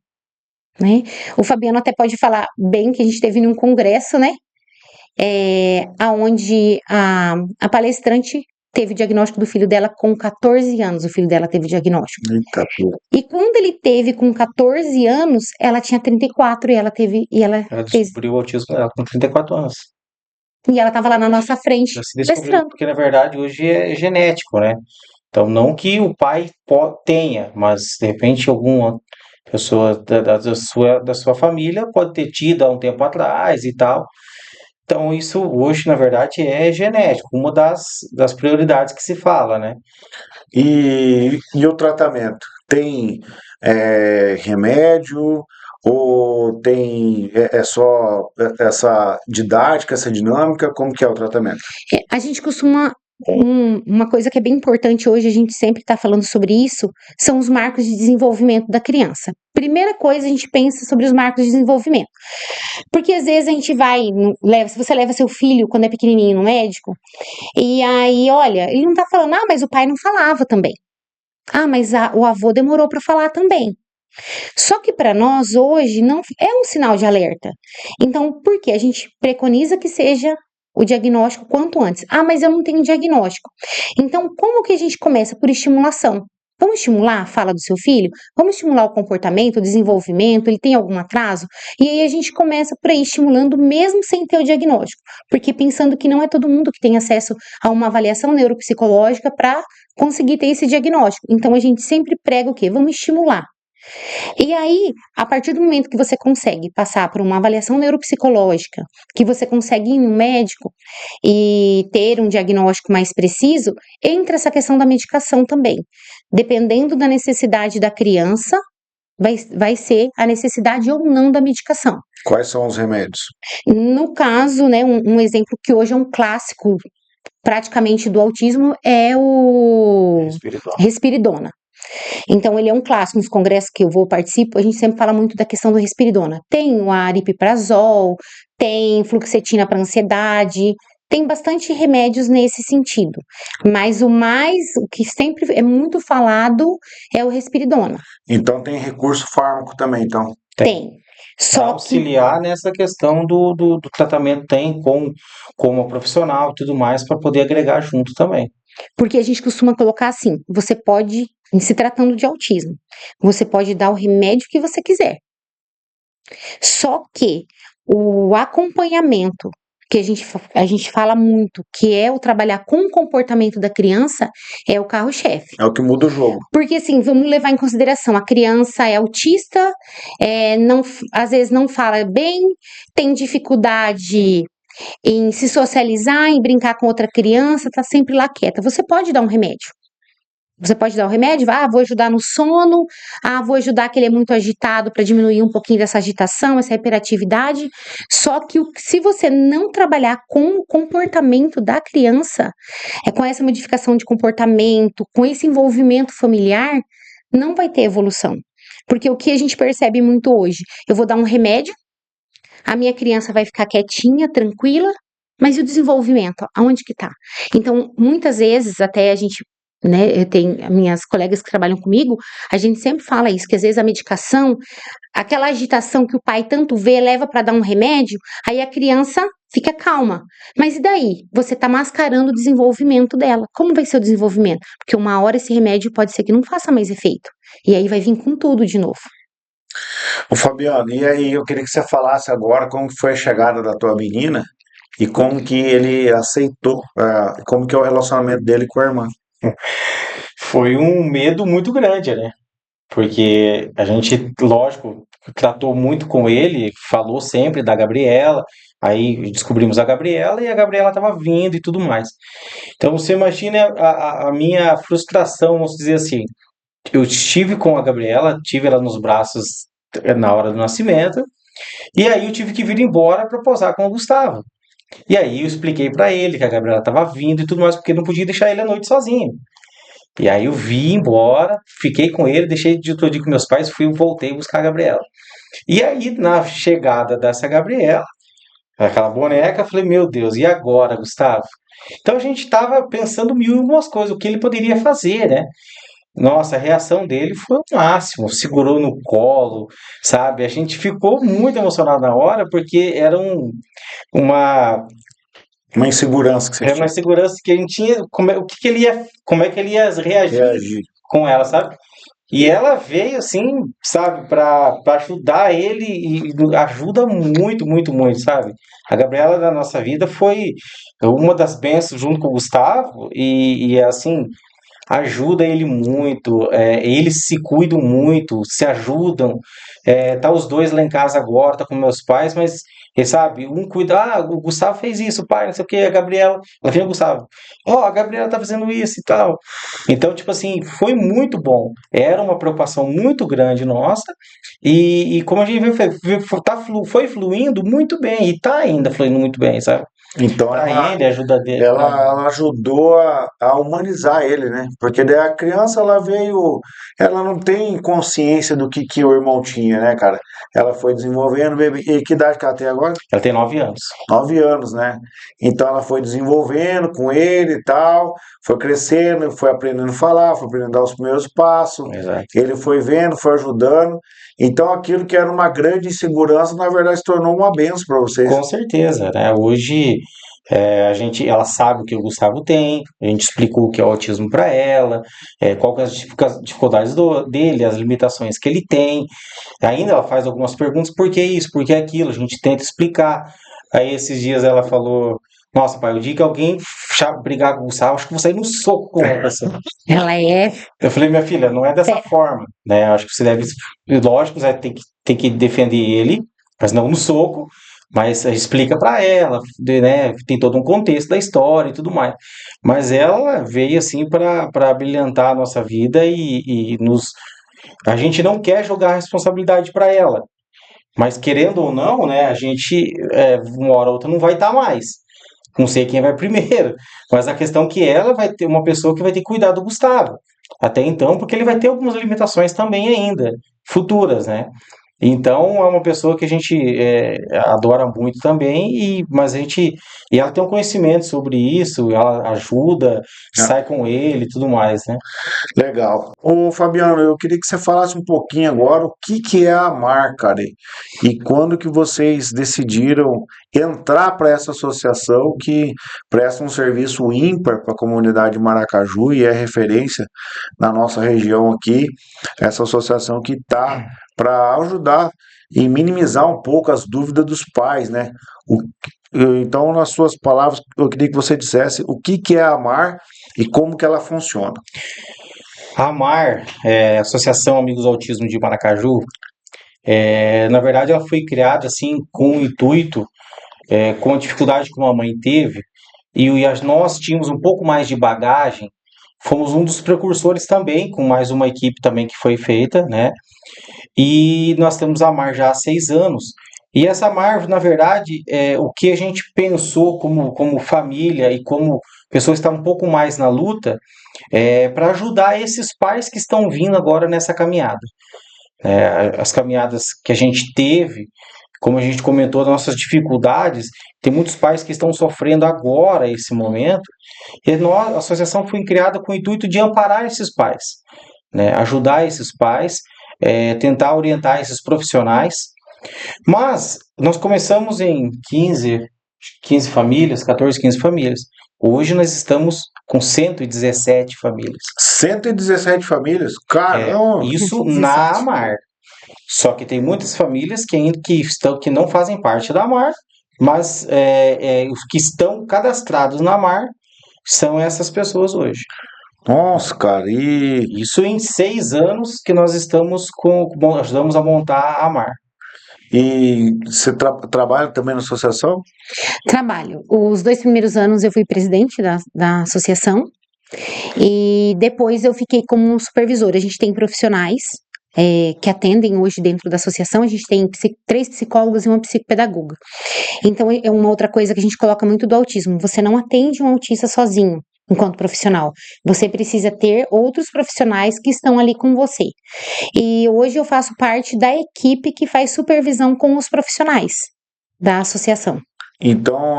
né? O Fabiano até pode falar bem que a gente teve num congresso, né? Onde a palestrante teve o diagnóstico do filho dela com 14 anos, o filho dela teve o diagnóstico. Eita, pô. E quando ele teve com 14 anos, ela tinha 34 e ela Ela fez, descobriu o autismo dela com 34 anos. e ela tava lá na nossa frente, Já se descobriu, mestrando. porque na verdade hoje é genético, né? Então, não que o pai tenha, mas de repente alguma pessoa da sua família pode ter tido há um tempo atrás e tal. Então, isso hoje, na verdade, é genético, uma das prioridades que se fala, né? E o tratamento? Tem remédio ou tem só essa didática, essa dinâmica? Como que é o tratamento? A gente costuma. Uma coisa que é bem importante hoje, a gente sempre está falando sobre isso, são os marcos de desenvolvimento da criança. Primeira coisa, a gente pensa sobre os marcos de desenvolvimento. Porque às vezes a gente se você leva seu filho quando é pequenininho no médico, e aí, olha, ele não tá falando, mas o pai não falava também. Mas o avô demorou para falar também. Só que para nós hoje não é um sinal de alerta. Então, por que a gente preconiza que seja o diagnóstico quanto antes? Mas eu não tenho diagnóstico. Então, como que a gente começa? Por estimulação. Vamos estimular a fala do seu filho? Vamos estimular o comportamento, o desenvolvimento? Ele tem algum atraso? E aí a gente começa por aí estimulando mesmo sem ter o diagnóstico. Porque pensando que não é todo mundo que tem acesso a uma avaliação neuropsicológica para conseguir ter esse diagnóstico. Então a gente sempre prega o quê? Vamos estimular. E aí, a partir do momento que você consegue passar por uma avaliação neuropsicológica, que você consegue ir no médico e ter um diagnóstico mais preciso, entra essa questão da medicação também. Dependendo da necessidade da criança, vai ser a necessidade ou não da medicação. Quais são os remédios? No caso, né, um exemplo que hoje é um clássico praticamente do autismo é o Risperidona. Então, ele é um clássico. Nos congressos que eu participo, a gente sempre fala muito da questão do risperidona. Tem o aripiprazol, tem fluoxetina para ansiedade, tem bastante remédios nesse sentido. Mas o que sempre é muito falado é o risperidona. Então, tem recurso fármaco também, então? Tem. Para auxiliar nessa questão do tratamento, tem como profissional e tudo mais, para poder agregar junto também. Porque a gente costuma colocar assim, você pode, em se tratando de autismo, você pode dar o remédio que você quiser. Só que o acompanhamento, que a gente fala muito, que é o trabalhar com o comportamento da criança, é o carro-chefe. É o que muda o jogo. Porque assim, vamos levar em consideração, a criança é autista, às vezes não fala bem, tem dificuldade em se socializar, em brincar com outra criança, tá sempre lá quieta. Você pode dar um remédio. Você pode dar o remédio, vou ajudar no sono, vou ajudar que ele é muito agitado para diminuir um pouquinho dessa agitação, essa hiperatividade. Só que se você não trabalhar com o comportamento da criança, com essa modificação de comportamento, com esse envolvimento familiar, não vai ter evolução. Porque o que a gente percebe muito hoje, eu vou dar um remédio, a minha criança vai ficar quietinha, tranquila, mas e o desenvolvimento? Aonde que tá? Então, muitas vezes, até a gente, né, eu tenho minhas colegas que trabalham comigo, a gente sempre fala isso, que às vezes a medicação, aquela agitação que o pai tanto vê, leva para dar um remédio, aí a criança fica calma. Mas e daí? Você tá mascarando o desenvolvimento dela. Como vai ser o desenvolvimento? Porque uma hora esse remédio pode ser que não faça mais efeito. E aí vai vir com tudo de novo. Ô Fabiano, e aí eu queria que você falasse agora como que foi a chegada da tua menina e como que ele aceitou, como que é o relacionamento dele com a irmã. Foi um medo muito grande, né? Porque a gente, lógico, tratou muito com ele, falou sempre da Gabriela, aí descobrimos a Gabriela e a Gabriela estava vindo e tudo mais. Então você imagina a minha frustração, vamos dizer assim. Eu estive com a Gabriela, tive ela nos braços na hora do nascimento, e aí eu tive que vir embora para posar com o Gustavo. E aí eu expliquei para ele que a Gabriela estava vindo e tudo mais, porque não podia deixar ele à noite sozinho. E aí eu vim embora, fiquei com ele, deixei de todo dia com meus pais, voltei buscar a Gabriela. E aí, na chegada dessa Gabriela, aquela boneca, eu falei, meu Deus, e agora, Gustavo? Então a gente estava pensando mil e umas coisas, o que ele poderia fazer, né? Nossa, a reação dele foi o máximo, segurou no colo, sabe? A gente ficou muito emocionado na hora, porque era uma Uma insegurança que você Era uma tinha. insegurança que a gente tinha, o que que ele ia, como é que ele ia reagir Reagir. com ela, sabe? E ela veio assim, sabe, para ajudar ele e ajuda muito, muito, muito, sabe? A Gabriela da nossa vida foi uma das bênçãos junto com o Gustavo e assim, ajuda ele muito, eles se cuidam muito, se ajudam. Tá os dois lá em casa agora, tá com meus pais, mas sabe, um cuida, o Gustavo fez isso, pai, não sei o que, a Gabriela, ela vem o Gustavo, a Gabriela tá fazendo isso e tal. Então, tipo assim, foi muito bom. Era uma preocupação muito grande nossa, e como a gente foi fluindo muito bem, e tá ainda fluindo muito bem, sabe? Então Pra ela, ele, ajuda dele, ela ajudou a humanizar ele, né? Porque daí a criança, ela não tem consciência do que o irmão tinha, né, cara? Ela foi desenvolvendo, bebê. E que idade que ela tem agora? ela tem 9 anos. 9 anos, né? Então ela foi desenvolvendo com ele e tal, foi crescendo, foi aprendendo a falar, foi aprendendo a dar os primeiros passos. Exato. Ele foi vendo, foi ajudando. Então aquilo que era uma grande insegurança, na verdade, se tornou uma benção para vocês. Com certeza, né? Hoje ela sabe o que o Gustavo tem, a gente explicou o que é o autismo para ela, qual que é as dificuldades dele, as limitações que ele tem. Ainda ela faz algumas perguntas, por que isso, por que aquilo, a gente tenta explicar. Aí esses dias ela falou, nossa pai, o dia que alguém brigar com o Gustavo, acho que vou sair no soco com ela. Assim. Ela é. Eu falei, minha filha, não é dessa forma, né? Acho que você deve, lógico, você tem que defender ele, mas não no soco, mas explica para ela, né? Tem todo um contexto da história e tudo mais. Mas ela veio assim para brilhantar a nossa vida e a gente não quer jogar a responsabilidade para ela, mas querendo ou não, né? A gente uma hora ou outra não vai estar mais. Não sei quem vai primeiro, mas a questão é que ela vai ter uma pessoa que vai ter que cuidar do Gustavo. Até então, porque ele vai ter algumas limitações também ainda, futuras, né? Então é uma pessoa que a gente adora muito também, e ela tem um conhecimento sobre isso, ela ajuda, sai com ele e tudo mais, né? Legal. Ô Fabiano, eu queria que você falasse um pouquinho agora o que é a AMAR, cara, e quando que vocês decidiram entrar para essa associação que presta um serviço ímpar para a comunidade de Maracaju e é referência na nossa região aqui, essa associação que está para ajudar e minimizar um pouco as dúvidas dos pais, né? Então, nas suas palavras, eu queria que você dissesse o que é a AMAR e como que ela funciona. A AMAR, Associação Amigos do Autismo de Maracaju, na verdade ela foi criada assim com o intuito, com a dificuldade que uma mãe teve, nós tínhamos um pouco mais de bagagem, fomos um dos precursores também, com mais uma equipe também que foi feita, né? E nós temos a AMAR já há 6 anos. E essa AMAR, na verdade, o que a gente pensou como família e como pessoas que estão um pouco mais na luta, para ajudar esses pais que estão vindo agora nessa caminhada. As caminhadas que a gente teve, como a gente comentou, as nossas dificuldades, tem muitos pais que estão sofrendo agora esse momento, e a associação foi criada com o intuito de amparar esses pais, né? Ajudar esses pais, tentar orientar esses profissionais. Mas nós começamos em 15 famílias, 14, 15 famílias. Hoje nós estamos com 117 famílias. 117 famílias? Caramba! Isso na AMAR. Só que tem muitas famílias que não fazem parte da AMAR, mas os que estão cadastrados na AMAR são essas pessoas hoje. Nossa, cara, e Isso em 6 anos que nós ajudamos a montar a AMAR. você trabalha também na associação? Trabalho. Os 2 primeiros anos eu fui presidente da associação e depois eu fiquei como supervisora. A gente tem profissionais que atendem hoje dentro da associação. A gente tem 3 psicólogos e uma psicopedagoga. Então é uma outra coisa que a gente coloca muito do autismo. Você não atende um autista sozinho. Enquanto profissional, você precisa ter outros profissionais que estão ali com você. E hoje eu faço parte da equipe que faz supervisão com os profissionais da associação. Então,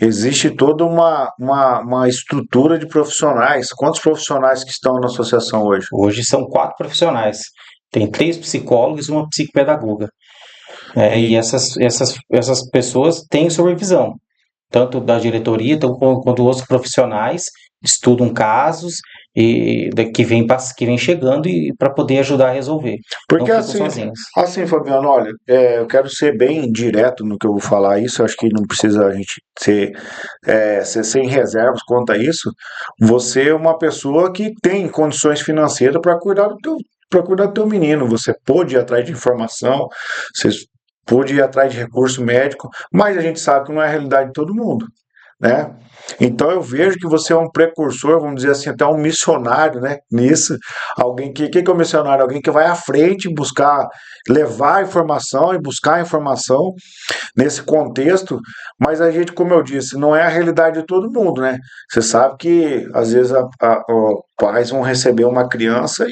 existe toda uma estrutura de profissionais. Quantos profissionais que estão na associação hoje? Hoje são 4 profissionais. Tem 3 psicólogos e uma psicopedagoga. E essas pessoas têm supervisão. tanto da diretoria quanto outros profissionais, estudam casos que vem chegando e para poder ajudar a resolver. Porque Não ficam sozinhos. assim, Fabiano, olha, eu quero ser bem direto no que eu vou falar isso, acho que não precisa a gente ser sem reservas quanto a isso. Você é uma pessoa que tem condições financeiras para cuidar do teu menino. Você pôde ir atrás de informação, você pôde ir atrás de recurso médico, mas a gente sabe que não é a realidade de todo mundo, né? Então eu vejo que você é um precursor, vamos dizer assim, até um missionário, né, nisso. Alguém que é o missionário? Alguém que vai à frente buscar, levar a informação e buscar a informação nesse contexto, mas a gente, como eu disse, não é a realidade de todo mundo, né? Você sabe que às vezes pais vão receber uma criança e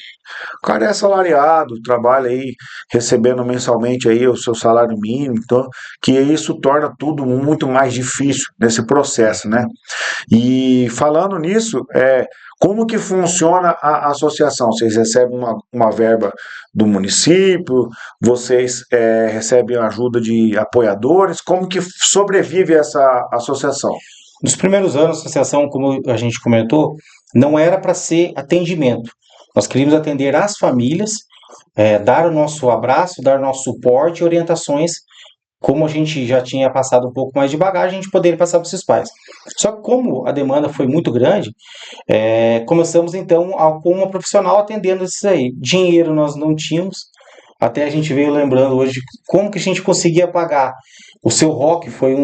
o cara é assalariado, trabalha aí recebendo mensalmente aí o seu salário mínimo, então que isso torna tudo muito mais difícil nesse processo, né? E falando nisso, como que funciona a associação? Vocês recebem uma verba do município? Vocês recebem ajuda de apoiadores? Como que sobrevive essa associação? Nos primeiros anos, a associação, como a gente comentou, não era para ser atendimento. Nós queríamos atender as famílias, dar o nosso abraço, dar o nosso suporte e orientações. Como a gente já tinha passado um pouco mais de bagagem, a gente poderia passar para os seus pais. Só que como a demanda foi muito grande, começamos então com uma profissional atendendo isso aí. Dinheiro nós não tínhamos, até a gente veio lembrando hoje de como que a gente conseguia pagar. O seu Rock foi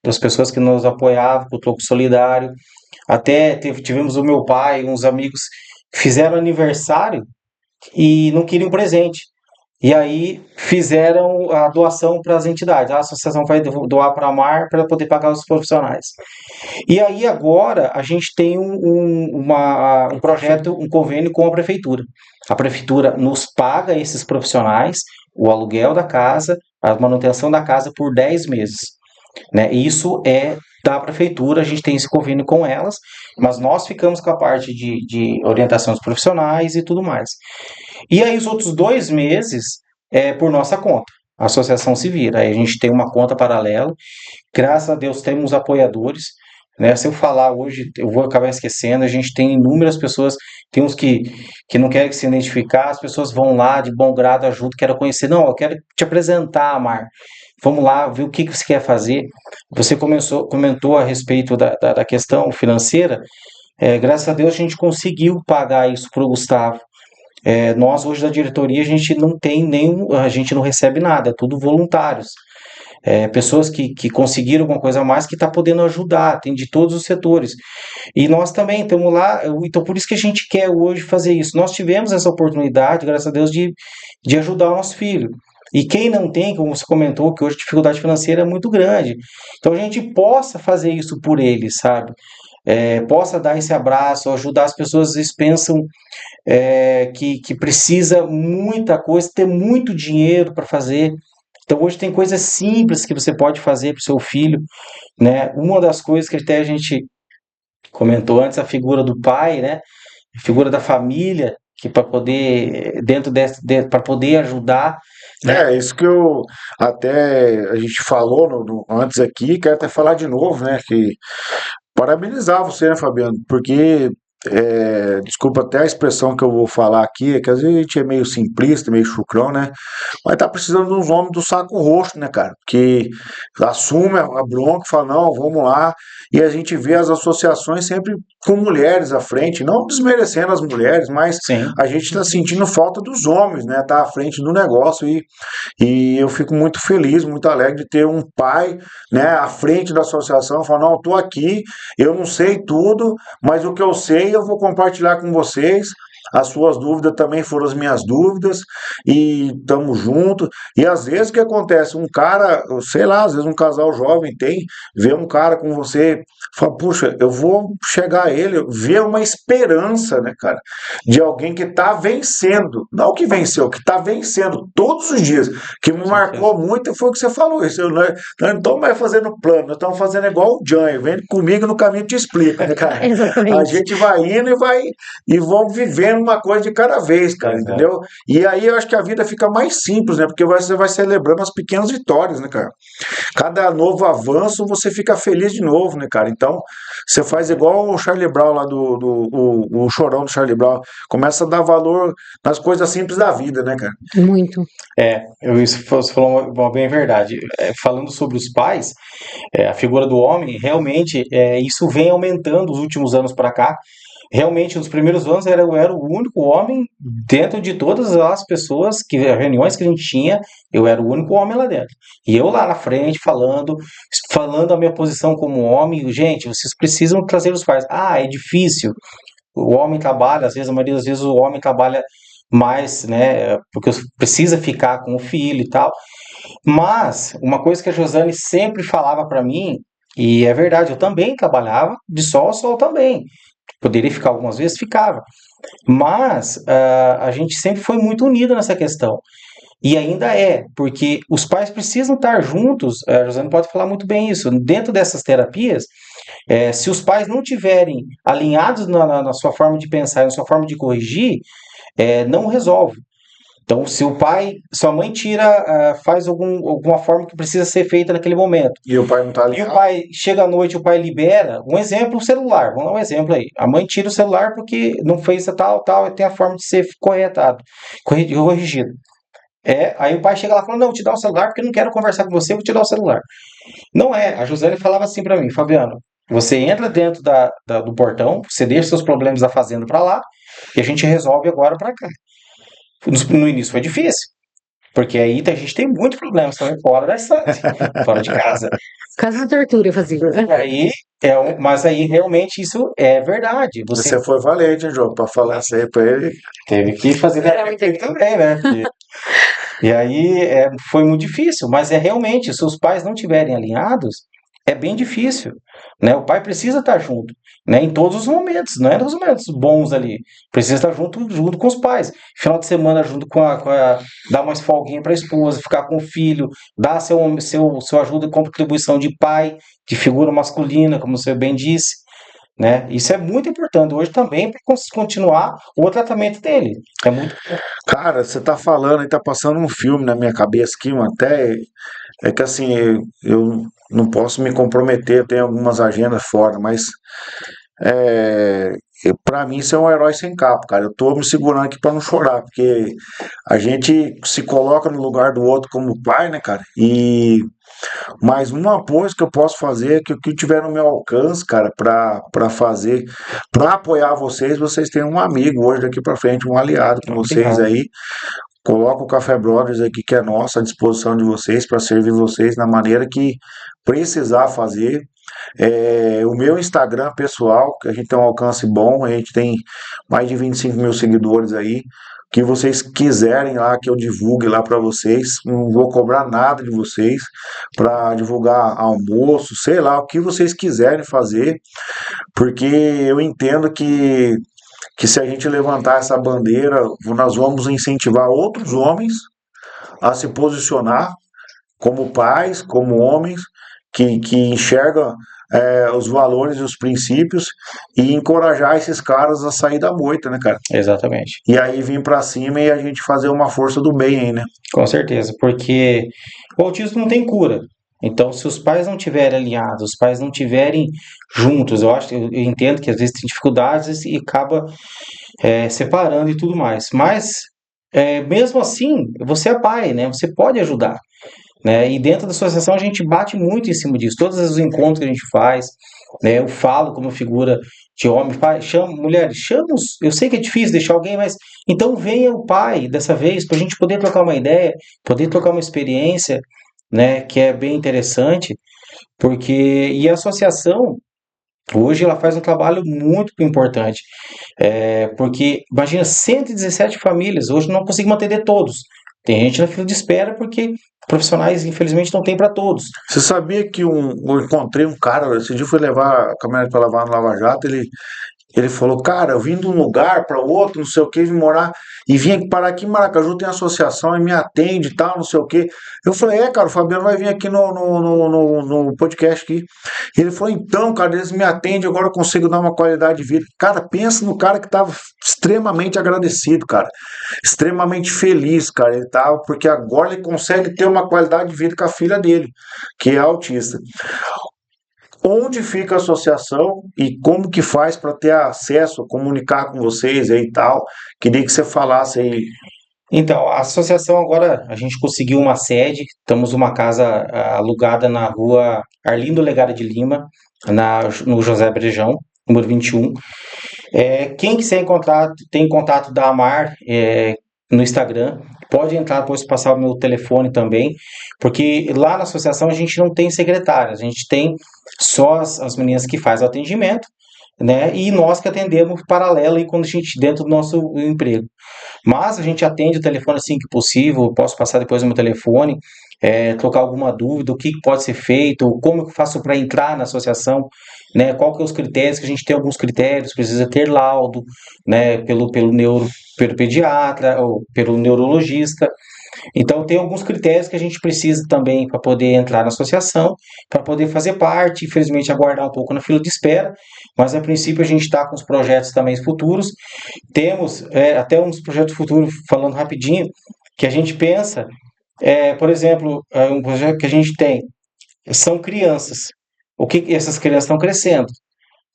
das pessoas que nos apoiava com o Troco Solidário. Até tivemos o meu pai, uns amigos que fizeram aniversário e não queriam presente. E aí fizeram a doação para as entidades. A associação vai doar para a Mar para poder pagar os profissionais. E aí agora a gente tem um projeto, um convênio com a prefeitura. A prefeitura nos paga esses profissionais, o aluguel da casa, a manutenção da casa por 10 meses. Né? Isso é da prefeitura, a gente tem esse convênio com elas, mas nós ficamos com a parte de orientação dos profissionais e tudo mais. E aí os outros 2 meses é por nossa conta. A associação se vira. Aí a gente tem uma conta paralela. Graças a Deus temos apoiadores. Né? Se eu falar hoje, eu vou acabar esquecendo. A gente tem inúmeras pessoas. Tem uns que não querem se identificar. As pessoas vão lá de bom grado, ajudam, quero conhecer. Não, eu quero te apresentar, Mar. Vamos lá, ver o que você quer fazer. Você comentou a respeito da questão financeira. Graças a Deus a gente conseguiu pagar isso para o Gustavo. Nós hoje da diretoria a gente não tem a gente não recebe nada, é tudo voluntários. Pessoas que conseguiram alguma coisa a mais que está podendo ajudar, tem de todos os setores. E nós também estamos lá, então por isso que a gente quer hoje fazer isso. Nós tivemos essa oportunidade, graças a Deus, de ajudar o nosso filho. E quem não tem, como você comentou, que hoje a dificuldade financeira é muito grande. Então a gente possa fazer isso por eles, sabe? Possa dar esse abraço, ajudar as pessoas, às vezes pensam que precisa muita coisa, ter muito dinheiro para fazer. Então hoje tem coisas simples que você pode fazer para o seu filho, né? Uma das coisas que até a gente comentou antes, a figura do pai, né? A figura da família, que para poder para poder ajudar, né? Isso que a gente falou antes aqui, quero até falar de novo, né? Que parabenizar você, né, Fabiano? Porque, desculpa até a expressão que eu vou falar aqui, que às vezes a gente é meio simplista, meio chucrão, né? Mas tá precisando de uns homens do saco roxo, né, cara? Que assume a bronca e fala, não, vamos lá. E a gente vê as associações sempre com mulheres à frente, não desmerecendo as mulheres, mas Sim. a gente está sentindo falta dos homens, né? Tá à frente do negócio e eu fico muito feliz, muito alegre de ter um pai, né, à frente da associação, falando, não, eu tô aqui, eu não sei tudo, mas o que eu sei eu vou compartilhar com vocês. As suas dúvidas também foram as minhas dúvidas e estamos juntos. E às vezes o que acontece? Um cara, sei lá, às vezes um casal jovem vê um cara com você, fala, puxa, eu vou chegar a ele, ver uma esperança, né, cara, de alguém que está vencendo, não que venceu, que está vencendo todos os dias. Que me marcou muito foi o que você falou. Isso, nós não estamos mais fazendo plano, nós estamos fazendo igual o Jânio, vem comigo no caminho te explica, né, cara? Exatamente. A gente vai indo e vamos vivendo uma coisa de cada vez, cara, Exato. entendeu? E aí eu acho que a vida fica mais simples, né? Porque você vai celebrando as pequenas vitórias, né, cara? Cada novo avanço você fica feliz de novo, né, cara? Então, você faz igual o Charlie Brown lá o chorão do Charlie Brown. Começa a dar valor nas coisas simples da vida, né, cara? Muito. Isso você falou uma bem verdade. Falando sobre os pais, a figura do homem, realmente, isso vem aumentando os últimos anos para cá. Realmente, nos primeiros anos eu era o único homem dentro de todas as pessoas, reuniões que a gente tinha, eu era o único homem lá dentro. E eu lá na frente falando a minha posição como homem, gente, vocês precisam trazer os pais. Ah, é difícil. O homem trabalha, às vezes, a maioria das vezes o homem trabalha mais, né, porque precisa ficar com o filho e tal. Mas uma coisa que a Josane sempre falava para mim, e é verdade, eu também trabalhava de sol a sol também. Poderia ficar algumas vezes, ficava. Mas a gente sempre foi muito unido nessa questão. E ainda porque os pais precisam estar juntos. A Josane pode falar muito bem isso. Dentro dessas terapias, se os pais não tiverem alinhados na sua forma de pensar, na sua forma de corrigir, não resolve. Então, se o pai, sua mãe faz alguma forma que precisa ser feita naquele momento. E o pai não tá E o alinhado. pai chega à noite, o pai libera. Um exemplo, o celular. Vamos dar um exemplo aí. A mãe tira o celular porque não fez tal, e tem a forma de ser corrigido. Aí o pai chega lá e fala: não, vou te dar o celular porque eu não quero conversar com você, vou te dar o celular. Não é. A Josane falava assim pra mim: Fabiano, você entra dentro do portão, você deixa seus problemas da fazenda pra lá e a gente resolve agora pra cá. No início foi difícil, porque aí a gente tem muitos problemas também fora da estância, fora de casa. Quase uma tortura eu fazia. Aí mas aí realmente isso é verdade. Você foi valente, hein, João, pra falar isso aí pra ele. Teve que fazer também, né? E aí foi muito difícil, mas realmente, se os pais não estiverem alinhados, é bem difícil, né? O pai precisa estar junto, né? Em todos os momentos, não é nos momentos bons ali. Precisa estar junto com os pais. Final de semana junto dar mais folguinha para a esposa, ficar com o filho, dar seu ajuda com contribuição de pai, de figura masculina, como você bem disse, né? Isso é muito importante hoje também para continuar o tratamento dele. É muito. Cara, você tá falando e tá passando um filme na minha cabeça aqui, mano, até é que assim, eu não posso me comprometer, eu tenho algumas agendas fora, mas pra mim isso é um herói sem capa, cara. Eu tô me segurando aqui pra não chorar, porque a gente se coloca no lugar do outro como pai, né, cara? E mais uma coisa que eu posso fazer é que o que tiver no meu alcance, cara, pra fazer, pra apoiar vocês, vocês têm um amigo hoje daqui pra frente, um aliado com vocês aí. Coloca o Café Brothers aqui que é nosso à disposição de vocês para servir vocês da maneira que precisar fazer. O meu Instagram pessoal, que a gente tem um alcance bom, a gente tem mais de 25 mil seguidores aí. Que vocês quiserem lá, que eu divulgue lá para vocês, não vou cobrar nada de vocês para divulgar almoço, sei lá, o que vocês quiserem fazer, porque eu entendo que se a gente levantar essa bandeira, nós vamos incentivar outros homens a se posicionar como pais, como homens que enxergam os valores e os princípios e encorajar esses caras a sair da moita, né, cara? Exatamente. E aí vir pra cima e a gente fazer uma força do bem aí, né? Com certeza, porque o autismo não tem cura. Então, se os pais não estiverem alinhados, os pais não estiverem juntos, eu entendo que às vezes tem dificuldades e acaba separando e tudo mais. Mas, mesmo assim, você é pai, né? Você pode ajudar, né? E dentro da associação a gente bate muito em cima disso. Todos os encontros que a gente faz, né? Eu falo como figura de homem, pai, mulheres, eu sei que é difícil deixar alguém, mas então venha o pai dessa vez para a gente poder trocar uma ideia, poder trocar uma experiência, né? Que é bem interessante, e a associação hoje ela faz um trabalho muito importante, porque imagina 117 famílias, hoje não conseguimos atender todos. Tem gente na fila de espera porque profissionais, infelizmente, não tem para todos. Você sabia que eu encontrei um cara, esse dia eu fui levar a caminhonete para lavar no Lava Jato, Ele falou, cara, eu vim de um lugar para outro, não sei o que, vim morar, e vim parar aqui em Maracaju, tem associação, e me atende e tal, não sei o que. Eu falei, cara, o Fabiano vai vir aqui no podcast aqui. E ele falou, então, cara, eles me atendem, agora eu consigo dar uma qualidade de vida. Cara, pensa no cara que tava extremamente agradecido, cara, extremamente feliz, cara, ele tava, porque agora ele consegue ter uma qualidade de vida com a filha dele, que é autista. Onde fica a associação e como que faz para ter acesso, comunicar com vocês aí e tal? Queria que você falasse aí. Então, a associação agora, a gente conseguiu uma sede, estamos numa casa alugada na rua Arlindo Legara de Lima, no José Brejão, número 21. Quem quiser encontrar, tem contato da Amar no Instagram, pode entrar, depois passar o meu telefone também, porque lá na associação a gente não tem secretária, a gente tem só as meninas que fazem o atendimento, né? E nós que atendemos paralelo aí quando a gente dentro do nosso emprego. Mas a gente atende o telefone assim que possível, posso passar depois o meu telefone, trocar alguma dúvida, o que pode ser feito, como eu faço para entrar na associação, né? Qual que é os critérios, que a gente tem alguns critérios, precisa ter laudo, né? Pelo pediatra ou pelo neurologista. Então, tem alguns critérios que a gente precisa também para poder entrar na associação, para poder fazer parte, infelizmente aguardar um pouco na fila de espera, mas a princípio a gente está com os projetos também futuros. Temos até uns projetos futuros, falando rapidinho, que a gente pensa, por exemplo, um projeto que a gente tem são crianças. O que essas crianças estão crescendo?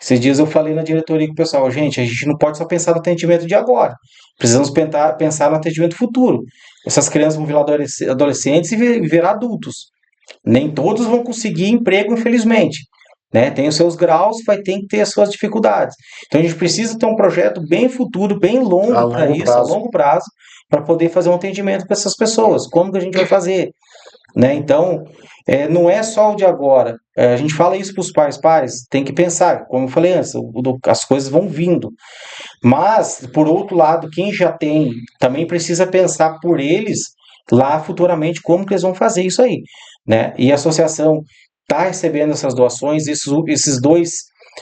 Esses dias eu falei na diretoria com o pessoal, gente, a gente não pode só pensar no atendimento de agora. Precisamos pensar no atendimento futuro. Essas crianças vão virar adolescentes e virar adultos. Nem todos vão conseguir emprego, infelizmente. Né? Tem os seus graus, vai ter que ter as suas dificuldades. Então a gente precisa ter um projeto bem futuro, bem longo para isso, a longo prazo, para poder fazer um atendimento com essas pessoas. Como que a gente vai fazer? Né? Então, não é só o de agora. A gente fala isso para os pais, tem que pensar, como eu falei antes, as coisas vão vindo. Mas, por outro lado, quem já tem também precisa pensar por eles lá futuramente como que eles vão fazer isso aí. Né? E a associação está recebendo essas doações, esses 2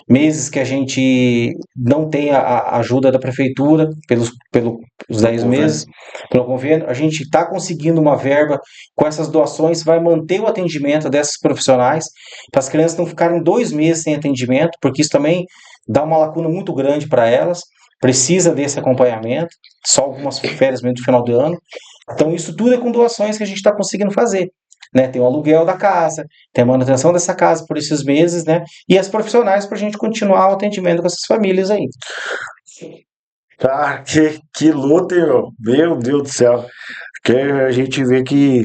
meses que a gente não tem a ajuda da prefeitura, pelos 10 meses, pelo convênio, a gente está conseguindo uma verba com essas doações, vai manter o atendimento dessas profissionais, para as crianças não ficarem 2 meses sem atendimento, porque isso também dá uma lacuna muito grande para elas, precisa desse acompanhamento, só algumas férias mesmo no final do ano. Então isso tudo é com doações que a gente está conseguindo fazer. Né, tem o aluguel da casa, tem a manutenção dessa casa por esses meses, né? E as profissionais para a gente continuar o atendimento com essas famílias aí. Tá, que luta, hein, meu Deus do céu. Porque a gente vê que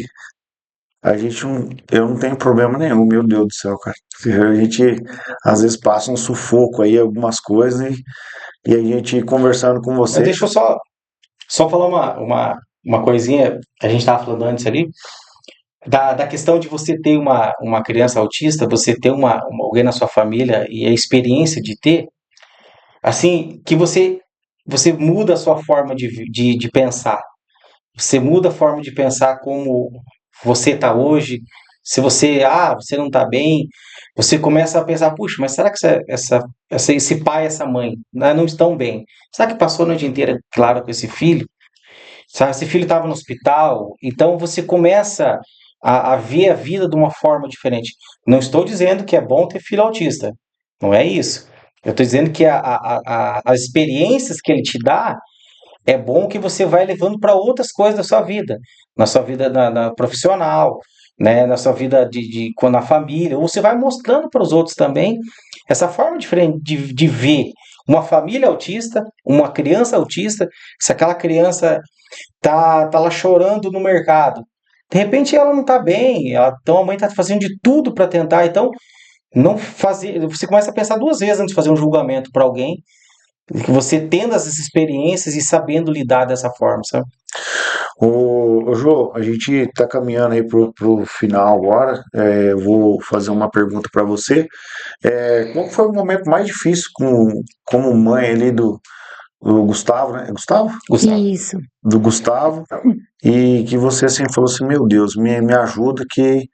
eu não tenho problema nenhum, meu Deus do céu, cara. A gente às vezes passa um sufoco aí, algumas coisas, e a gente conversando com você. Deixa eu só falar uma coisinha, a gente estava falando antes ali, da questão de você ter uma criança autista, você ter alguém na sua família e a experiência de ter, assim, que você muda a sua forma de pensar. Você muda a forma de pensar como você está hoje. Se você não está bem, você começa a pensar, puxa, mas será que esse pai e essa mãe, né, não estão bem? Será que passou a noite inteira, claro, com esse filho? Sabe, esse filho estava no hospital, então você começa a ver a vida de uma forma diferente. Não estou dizendo que é bom ter filho autista, não é isso. Eu estou dizendo que as experiências que ele te dá é bom que você vai levando para outras coisas da sua vida, na sua vida na profissional, né, na sua vida na família, ou você vai mostrando para os outros também essa forma diferente de ver uma família autista, uma criança autista, se aquela criança tá lá chorando no mercado, de repente ela não está bem, então a mãe está fazendo de tudo para tentar, então não fazer, você começa a pensar 2 vezes antes de fazer um julgamento para alguém, que você tendo essas experiências e sabendo lidar dessa forma, sabe? Ô Jô, a gente tá caminhando aí pro final agora. Eu vou fazer uma pergunta para você. Qual foi o momento mais difícil como mãe ali do Gustavo, né? É Gustavo? Isso. Do Gustavo. E que você assim falou assim, meu Deus, me ajuda que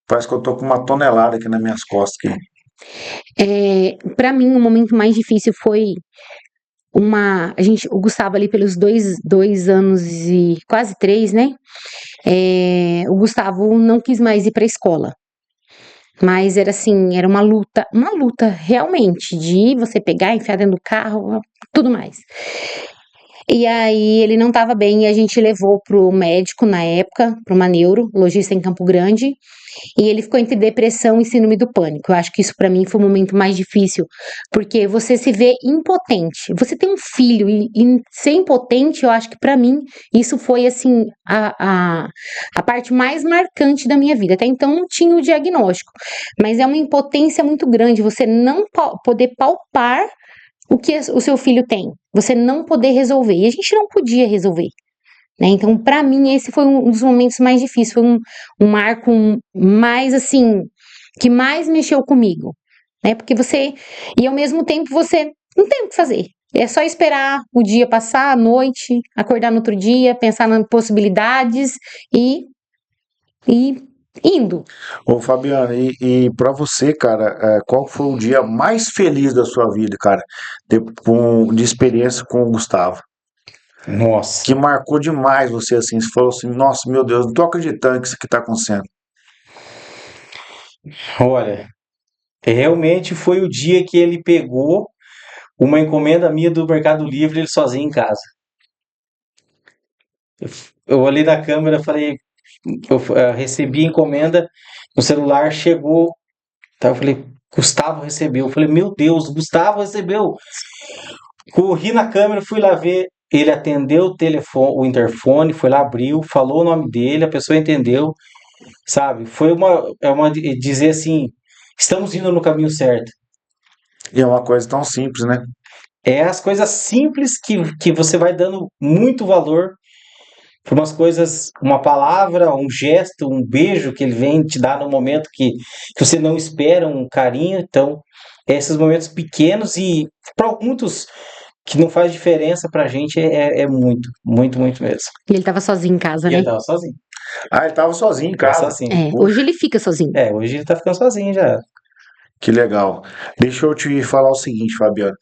parece que eu tô com uma tonelada aqui nas minhas costas aqui. Para mim, o momento mais difícil foi o Gustavo ali pelos 2 anos e quase 3, né? O Gustavo não quis mais ir para a escola. Mas era assim, era uma luta realmente, de você pegar, enfiar dentro do carro, tudo mais. E aí ele não estava bem e a gente levou pro médico na época, para uma neurologista em Campo Grande, e ele ficou entre depressão e síndrome do pânico. Eu acho que isso para mim foi o momento mais difícil, porque você se vê impotente. Você tem um filho e ser impotente, eu acho que para mim isso foi assim a parte mais marcante da minha vida. Até então não tinha o diagnóstico, mas é uma impotência muito grande você não poder palpar o que o seu filho tem, você não poder resolver. E a gente não podia resolver, né? Então, para mim, esse foi um dos momentos mais difíceis, foi um marco mais assim, que mais mexeu comigo, né? Porque e ao mesmo tempo você não tem o que fazer. É só esperar o dia passar, a noite, acordar no outro dia, pensar nas possibilidades e indo. Ô, Fabiana, e para você, cara, qual foi o dia mais feliz da sua vida, cara, de experiência com o Gustavo? Nossa, Que marcou demais você, assim, você falou assim, nossa, meu Deus, não tô acreditando que isso aqui tá acontecendo. olha, realmente foi o dia que ele pegou uma encomenda minha do Mercado Livre, ele sozinho em casa. Eu olhei na câmera, falei, eu recebi a encomenda, no celular chegou, tá, eu falei, Gustavo recebeu. Eu falei, meu Deus, Gustavo recebeu. Corri na câmera, fui lá ver. Ele atendeu o telefone, o interfone, foi lá, abriu, falou o nome dele, a pessoa entendeu, sabe? Foi dizer assim, estamos indo no caminho certo. E é uma coisa tão simples, né? É as coisas simples que você vai dando muito valor por umas coisas, uma palavra, um gesto, um beijo que ele vem te dar no momento que você não espera, um carinho. Então, esses momentos pequenos e para muitos que não faz diferença pra gente é muito, muito, muito mesmo. E ele tava sozinho em casa, E né? ele tava sozinho. Ah, ele tava sozinho em Tava casa. sozinho. Hoje ele fica sozinho. Hoje ele tá ficando sozinho já. Que legal. Deixa eu te falar o seguinte, Fabiano.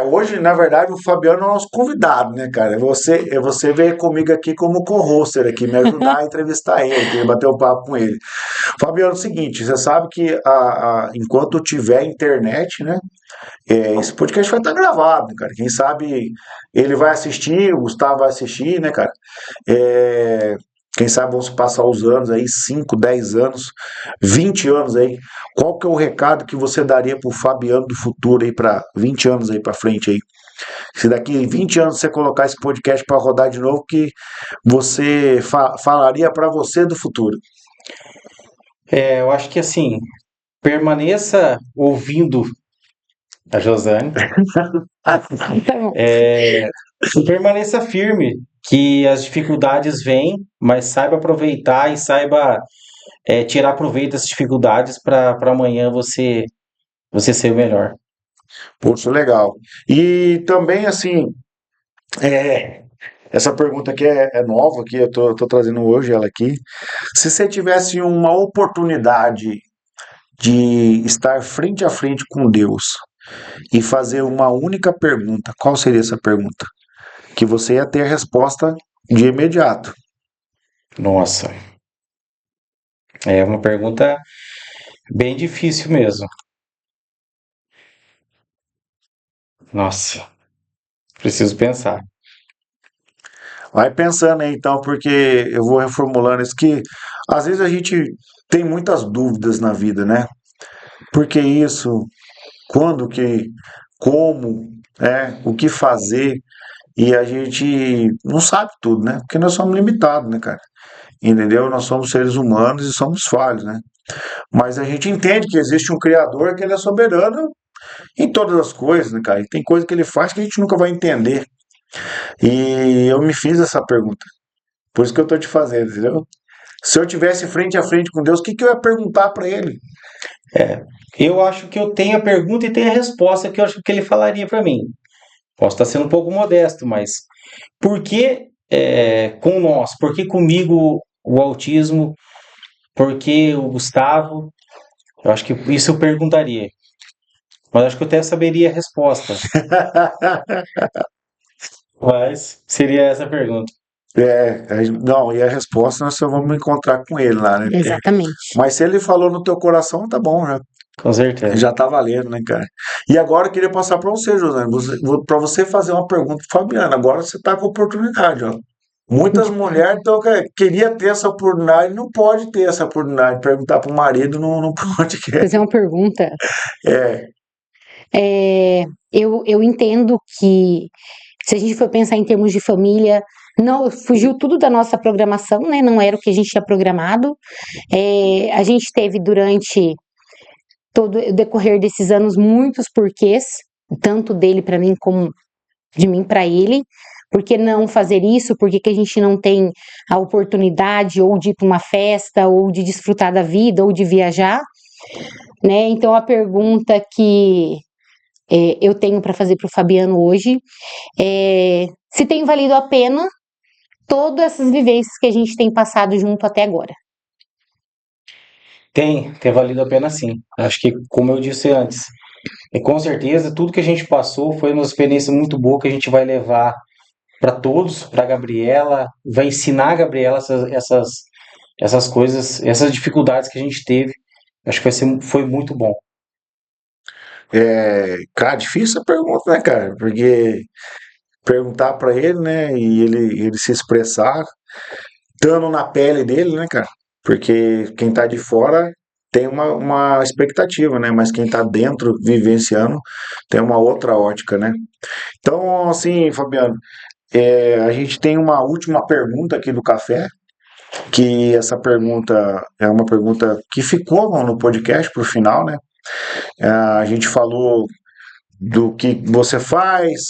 Hoje, na verdade, o Fabiano é o nosso convidado, né, cara? Você veio comigo aqui como co-hoster aqui, me ajudar a entrevistar ele, que bater um papo com ele. Fabiano, é o seguinte, você sabe que enquanto tiver internet, né, esse podcast vai estar gravado, né, cara? Quem sabe ele vai assistir, o Gustavo vai assistir, né, cara? É, quem sabe vão se passar os anos aí, 5, 10 anos, 20 anos aí. Qual que é o recado que você daria pro Fabiano do futuro aí para 20 anos aí para frente aí? Se daqui 20 anos você colocar esse podcast para rodar de novo, que você falaria para você do futuro? Eu acho que assim, permaneça ouvindo a Josane. Tá bom. Permaneça firme, que as dificuldades vêm, mas saiba aproveitar e saiba tirar proveito dessas dificuldades para amanhã você ser o melhor. Poxa, legal. E também, assim, essa pergunta aqui é nova, que eu tô trazendo hoje ela aqui. Se você tivesse uma oportunidade de estar frente a frente com Deus e fazer uma única pergunta, qual seria essa pergunta? Que você ia ter a resposta de imediato. Nossa, é uma pergunta bem difícil mesmo. Nossa, preciso pensar. Vai pensando aí então, porque eu vou reformulando isso que às vezes a gente tem muitas dúvidas na vida, né? Por que isso? Quando que? Como? O que fazer? E a gente não sabe tudo, né? Porque nós somos limitados, né, cara? Entendeu? Nós somos seres humanos e somos falhos, né? Mas a gente entende que existe um Criador, que ele é soberano em todas as coisas, né, cara? E tem coisa que ele faz que a gente nunca vai entender. E eu me fiz essa pergunta. Por isso que eu tô te fazendo, entendeu? Se eu tivesse frente a frente com Deus, o que que eu ia perguntar para ele? Eu acho que eu tenho a pergunta e tenho a resposta que eu acho que ele falaria para mim. Posso estar sendo um pouco modesto, mas por que com nós? Por que comigo o autismo? Por que o Gustavo? Eu acho que isso eu perguntaria. Mas acho que eu até saberia a resposta. Mas seria essa a pergunta. Não, e a resposta nós só vamos encontrar com ele lá, né? Exatamente. Mas se ele falou no teu coração, tá bom, Com certeza. já tá valendo, né, cara? E agora eu queria passar para você, José, para você fazer uma pergunta pro Fabiano. Agora você tá com a oportunidade, ó. Muitas mulheres queria ter essa oportunidade, não pode ter essa oportunidade. Perguntar pro marido não pode. Fazer uma pergunta. É, Eu entendo que, se a gente for pensar em termos de família, não fugiu tudo da nossa programação, né? Não era o que a gente tinha programado. A gente teve durante todo o decorrer desses anos muitos porquês, tanto dele para mim como de mim para ele. Por que não fazer isso? Por que a gente não tem a oportunidade ou de ir para uma festa, ou de desfrutar da vida, ou de viajar, né? Então a pergunta que eu tenho para fazer para o Fabiano hoje é se tem valido a pena todas essas vivências que a gente tem passado junto até agora. Tem valido a pena sim. Acho que, como eu disse antes, com certeza tudo que a gente passou foi uma experiência muito boa que a gente vai levar para todos, para a Gabriela, vai ensinar a Gabriela essas coisas, essas dificuldades que a gente teve. Acho que foi muito bom. cara, difícil a pergunta, né, cara? Porque perguntar para ele, né, e ele se expressar, estando na pele dele, né, cara? Porque quem tá de fora tem uma expectativa, né? Mas quem tá dentro, vivenciando, tem uma outra ótica, né? Então, assim, Fabiano, a gente tem uma última pergunta aqui do café, que essa pergunta é uma pergunta que ficou no podcast pro final, né? A gente falou do que você faz,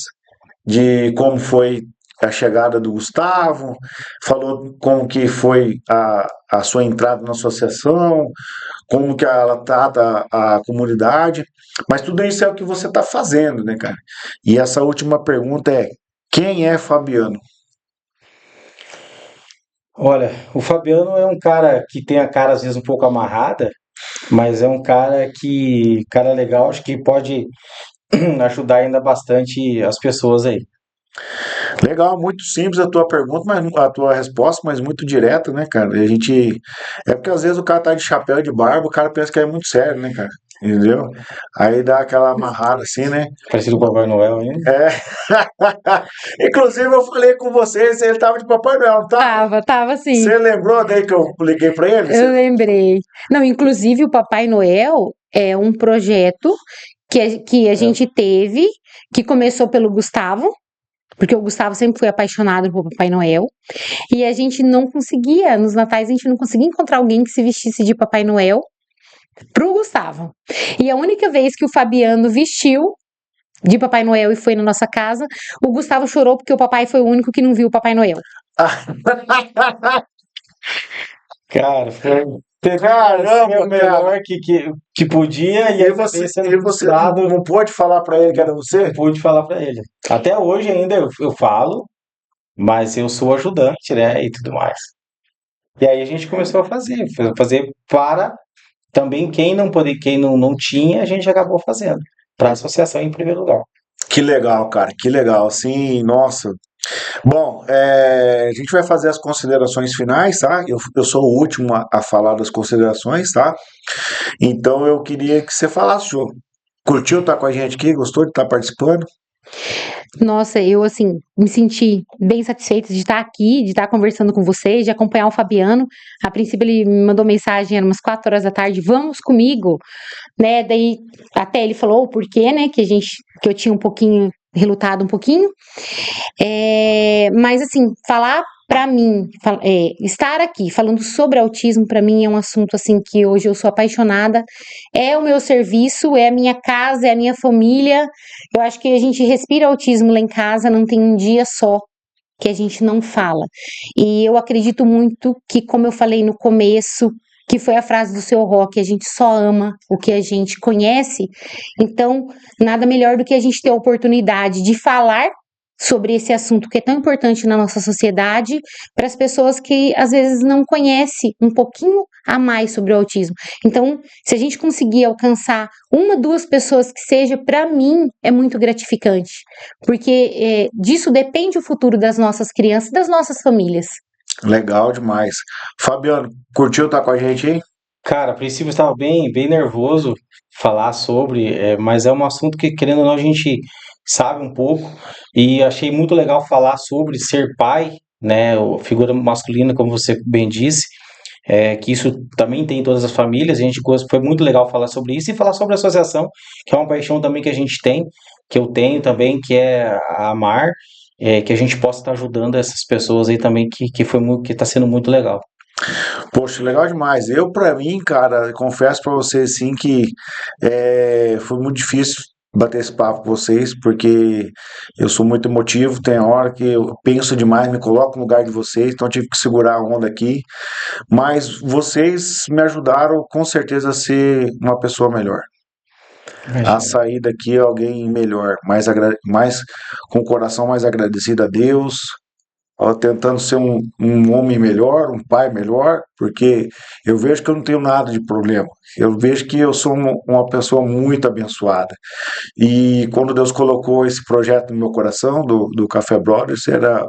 de como foi a chegada do Gustavo, falou como que foi a sua entrada na associação, como que ela trata a comunidade, mas tudo isso é o que você está fazendo, né, cara? E essa última pergunta é: quem é Fabiano? Olha, o Fabiano é um cara que tem a cara às vezes um pouco amarrada, mas é um cara legal, acho que pode ajudar ainda bastante as pessoas aí. Legal, muito simples a tua pergunta, mas a tua resposta, mas muito direta, né, cara? A gente é porque às vezes o cara tá de chapéu e de barba, o cara pensa que é muito sério, né, cara? Entendeu? Aí dá aquela amarrada assim, né? Parecido com o Papai Noel ainda. É. Inclusive eu falei com vocês, ele tava de Papai Noel, não tá? Tava sim. Você lembrou daí que eu liguei pra ele? Eu lembrei. Não, inclusive o Papai Noel é um projeto que a gente teve, que começou pelo Gustavo, porque o Gustavo sempre foi apaixonado por Papai Noel, e a gente não conseguia, nos natais a gente não conseguia encontrar alguém que se vestisse de Papai Noel pro Gustavo. E a única vez que o Fabiano vestiu de Papai Noel e foi na nossa casa, o Gustavo chorou porque o papai foi o único que não viu o Papai Noel. Cara, foi Caramba, o melhor que podia e você não pôde falar pra ele que era você? não pude falar pra ele. Até hoje ainda eu falo, mas eu sou ajudante, né, e tudo mais. E aí a gente começou a fazer para também quem não tinha, a gente acabou fazendo para a associação em primeiro lugar. Que legal, cara, que legal, assim, nossa. Bom, a gente vai fazer as considerações finais, tá? Eu sou o último a falar das considerações, tá? Então eu queria que você falasse, Jô. Curtiu estar com a gente aqui? Gostou de estar participando? Nossa, eu assim, me senti bem satisfeita de estar aqui, de estar conversando com vocês, de acompanhar o Fabiano. A princípio ele me mandou mensagem, era umas 4 horas da tarde, vamos comigo, né? Daí até ele falou o porquê, né? Que eu tinha relutado um pouquinho. Mas assim, falar pra mim, estar aqui falando sobre autismo pra mim é um assunto assim que hoje eu sou apaixonada. É o meu serviço, é a minha casa, é a minha família. Eu acho que a gente respira autismo lá em casa, não tem um dia só que a gente não fala. E eu acredito muito que, como eu falei no começo, que foi a frase do seu Rock, a gente só ama o que a gente conhece. Então, nada melhor do que a gente ter a oportunidade de falar sobre esse assunto que é tão importante na nossa sociedade, para as pessoas que às vezes não conhecem um pouquinho a mais sobre o autismo. Então, se a gente conseguir alcançar uma, duas pessoas que seja, para mim, é muito gratificante, porque disso depende o futuro das nossas crianças e das nossas famílias. Legal demais. Fabiano, curtiu estar com a gente aí? Cara, a princípio eu estava bem nervoso falar sobre, mas é um assunto que, querendo ou não, a gente sabe um pouco e achei muito legal falar sobre ser pai, né, figura masculina, como você bem disse, que isso também tem em todas as famílias, foi muito legal falar sobre isso e falar sobre a associação, que é uma paixão também que a gente tem, que eu tenho também, que é a amar, que a gente possa estar ajudando essas pessoas aí também, que está sendo muito legal. Poxa, legal demais. Eu, pra mim, cara, confesso pra vocês assim que foi muito difícil bater esse papo com vocês, porque eu sou muito emotivo, tem hora que eu penso demais, me coloco no lugar de vocês, então eu tive que segurar a onda aqui. Mas vocês me ajudaram com certeza a ser uma pessoa melhor, a Imagina. sair daqui alguém melhor, mais com o coração mais agradecido a Deus, ó, tentando ser um homem melhor, um pai melhor, porque eu vejo que eu não tenho nada de problema. Eu vejo que eu sou uma pessoa muito abençoada. E quando Deus colocou esse projeto no meu coração, do Café Brothers, era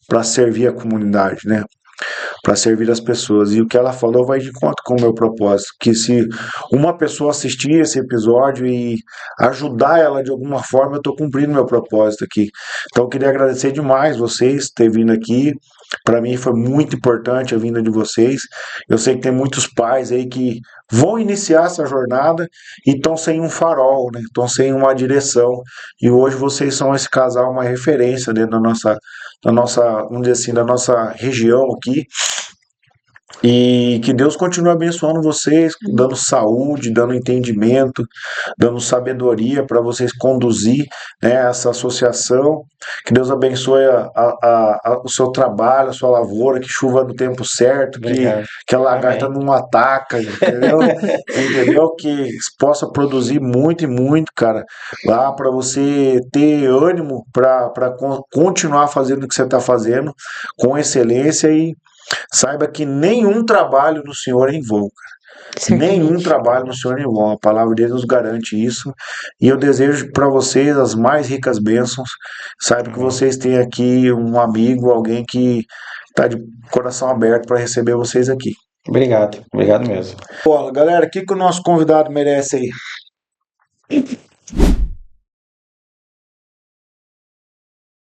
para servir a comunidade, né? Para servir as pessoas. E o que ela falou vai de encontro com o meu propósito, que se uma pessoa assistir esse episódio e ajudar ela de alguma forma, eu estou cumprindo meu propósito aqui. Então eu queria agradecer demais vocês ter vindo aqui. Para mim foi muito importante a vinda de vocês. Eu sei que tem muitos pais aí que vão iniciar essa jornada e estão sem um farol, né? Estão sem uma direção. E hoje vocês são esse casal, uma referência dentro da nossa, vamos dizer assim, da nossa região aqui. E que Deus continue abençoando vocês, dando saúde, dando entendimento, dando sabedoria para vocês conduzir, né, essa associação. Que Deus abençoe o seu trabalho, a sua lavoura, que chuva no tempo certo, Obrigado. que a lagarta Amém. não ataca, entendeu? Entendeu? Que possa produzir muito e muito, cara, lá para você ter ânimo para continuar fazendo o que você está fazendo com excelência e saiba que nenhum trabalho no Senhor é em vão. Nenhum Certamente. trabalho no Senhor é em vão. A palavra de Deus nos garante isso. E eu desejo para vocês as mais ricas bênçãos. Saiba que Amém. vocês têm aqui um amigo, alguém que está de coração aberto para receber vocês aqui. Obrigado mesmo. Pô, galera, o que o nosso convidado merece aí?